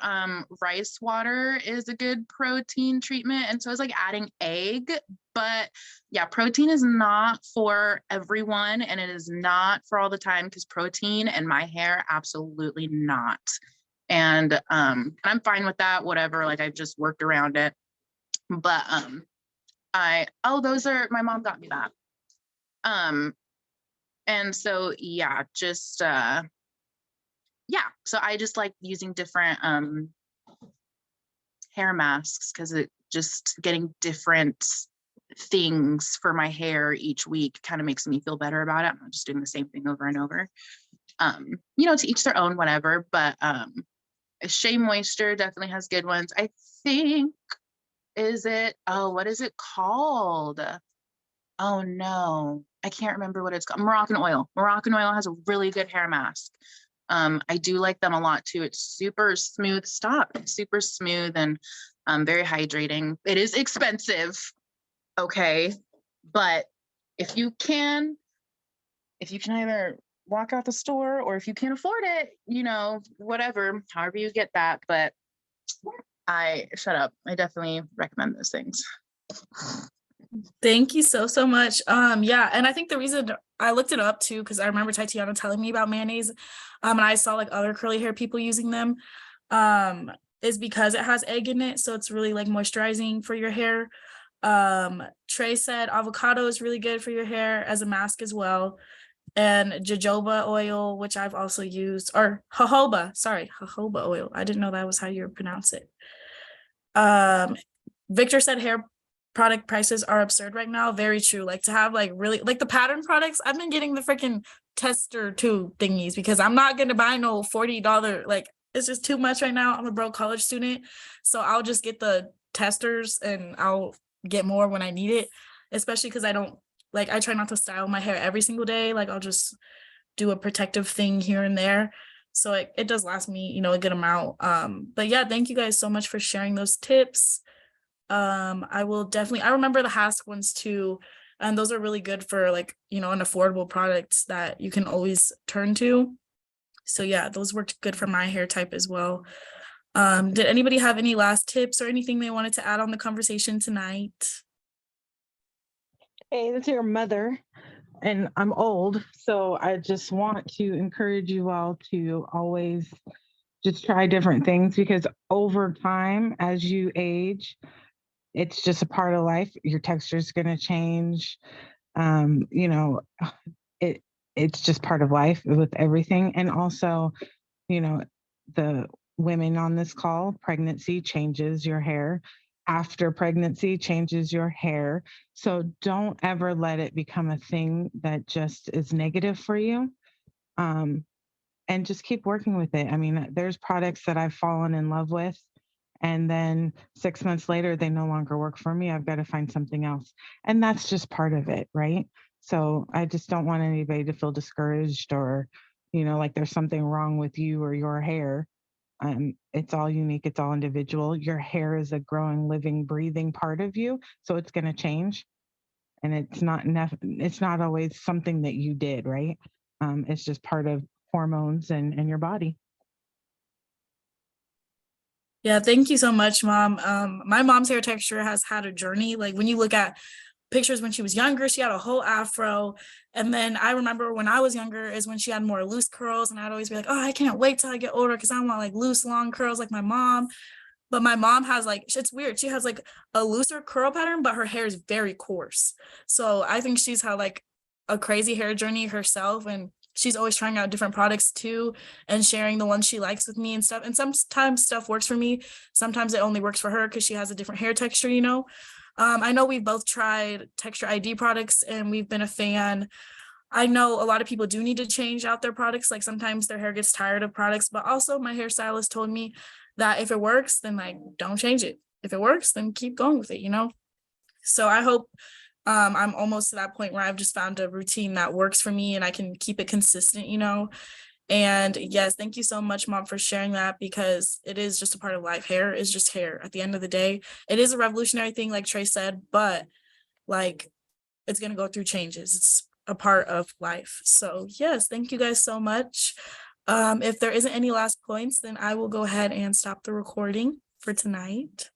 rice water is a good protein treatment. And so it's like adding egg, but yeah, protein is not for everyone and it is not for all the time because protein and my hair, absolutely not. And I'm fine with that, whatever, like I've just worked around it. But those are, my mom got me that. And so, yeah, just, so I just like using different hair masks because it just getting different things for my hair each week kind of makes me feel better about it. I'm not just doing the same thing over and over. To each their own, whatever, but Shea Moisture definitely has good ones. I think, what is it called? Oh no, I can't remember what it's called. Moroccan Oil. Moroccan Oil has a really good hair mask. I do like them a lot too. It's super smooth. Super smooth and very hydrating. It is expensive, okay, but if you can either walk out the store, or if you can't afford it, whatever, however you get that. But shut up. I definitely recommend those things. Thank you so much. Yeah, and I think the reason I looked it up too, because I remember Tatiana telling me about mayonnaise, and I saw like other curly hair people using them, is because it has egg in it, so it's really like moisturizing for your hair. Trey said avocado is really good for your hair as a mask as well, and jojoba oil, which I've also used, or jojoba oil. I didn't know that was how you would pronounce it. Victor said hair product prices are absurd right now. Very true. Like to have like really like the pattern products, I've been getting the freaking tester tube thingies because I'm not gonna buy no $40, like it's just too much right now. I'm a broke college student, so I'll just get the testers and I'll get more when I need it, especially because I try not to style my hair every single day. Like I'll just do a protective thing here and there, so it does last me a good amount. But yeah, thank you guys so much for sharing those tips. I will definitely, I remember the Hask ones too, and those are really good for like an affordable product that you can always turn to. So yeah, those worked good for my hair type as well. Did anybody have any last tips or anything they wanted to add on the conversation tonight? Hey, that's your mother, and I'm old, so I just want to encourage you all to always just try different things, because over time, as you age, it's just a part of life. Your texture is going to change. It's just part of life with everything. And also, the women on this call, pregnancy changes your hair. After pregnancy changes your hair. So don't ever let it become a thing that just is negative for you. And just keep working with it. I mean, there's products that I've fallen in love with, and then 6 months later, they no longer work for me. I've got to find something else. And that's just part of it, right? So I just don't want anybody to feel discouraged or, like there's something wrong with you or your hair. It's all unique. It's all individual. Your hair is a growing, living, breathing part of you. So it's going to change. And it's not always something that you did, right? It's just part of hormones and your body. Yeah, thank you so much, Mom. My mom's hair texture has had a journey. Like when you look at pictures when she was younger, she had a whole afro. And then I remember when I was younger is when she had more loose curls, and I'd always be like, oh, I can't wait till I get older because I want like loose, long curls like my mom. But my mom has like, it's weird. She has like a looser curl pattern, but her hair is very coarse. So I think she's had like a crazy hair journey herself, and she's always trying out different products too and sharing the ones she likes with me and stuff. And sometimes stuff works for me. Sometimes it only works for her because she has a different hair texture, I know we've both tried Texture ID products and we've been a fan. I know a lot of people do need to change out their products. Like sometimes their hair gets tired of products, but also my hairstylist told me that if it works, then like don't change it. If it works, then keep going with it, So I hope I'm almost to that point where I've just found a routine that works for me and I can keep it consistent, And yes, thank you so much, Mom, for sharing that, because it is just a part of life. Hair is just hair. At the end of the day, it is a revolutionary thing, like Trey said, but like it's going to go through changes. It's a part of life. So yes, thank you guys so much. If there isn't any last points, then I will go ahead and stop the recording for tonight.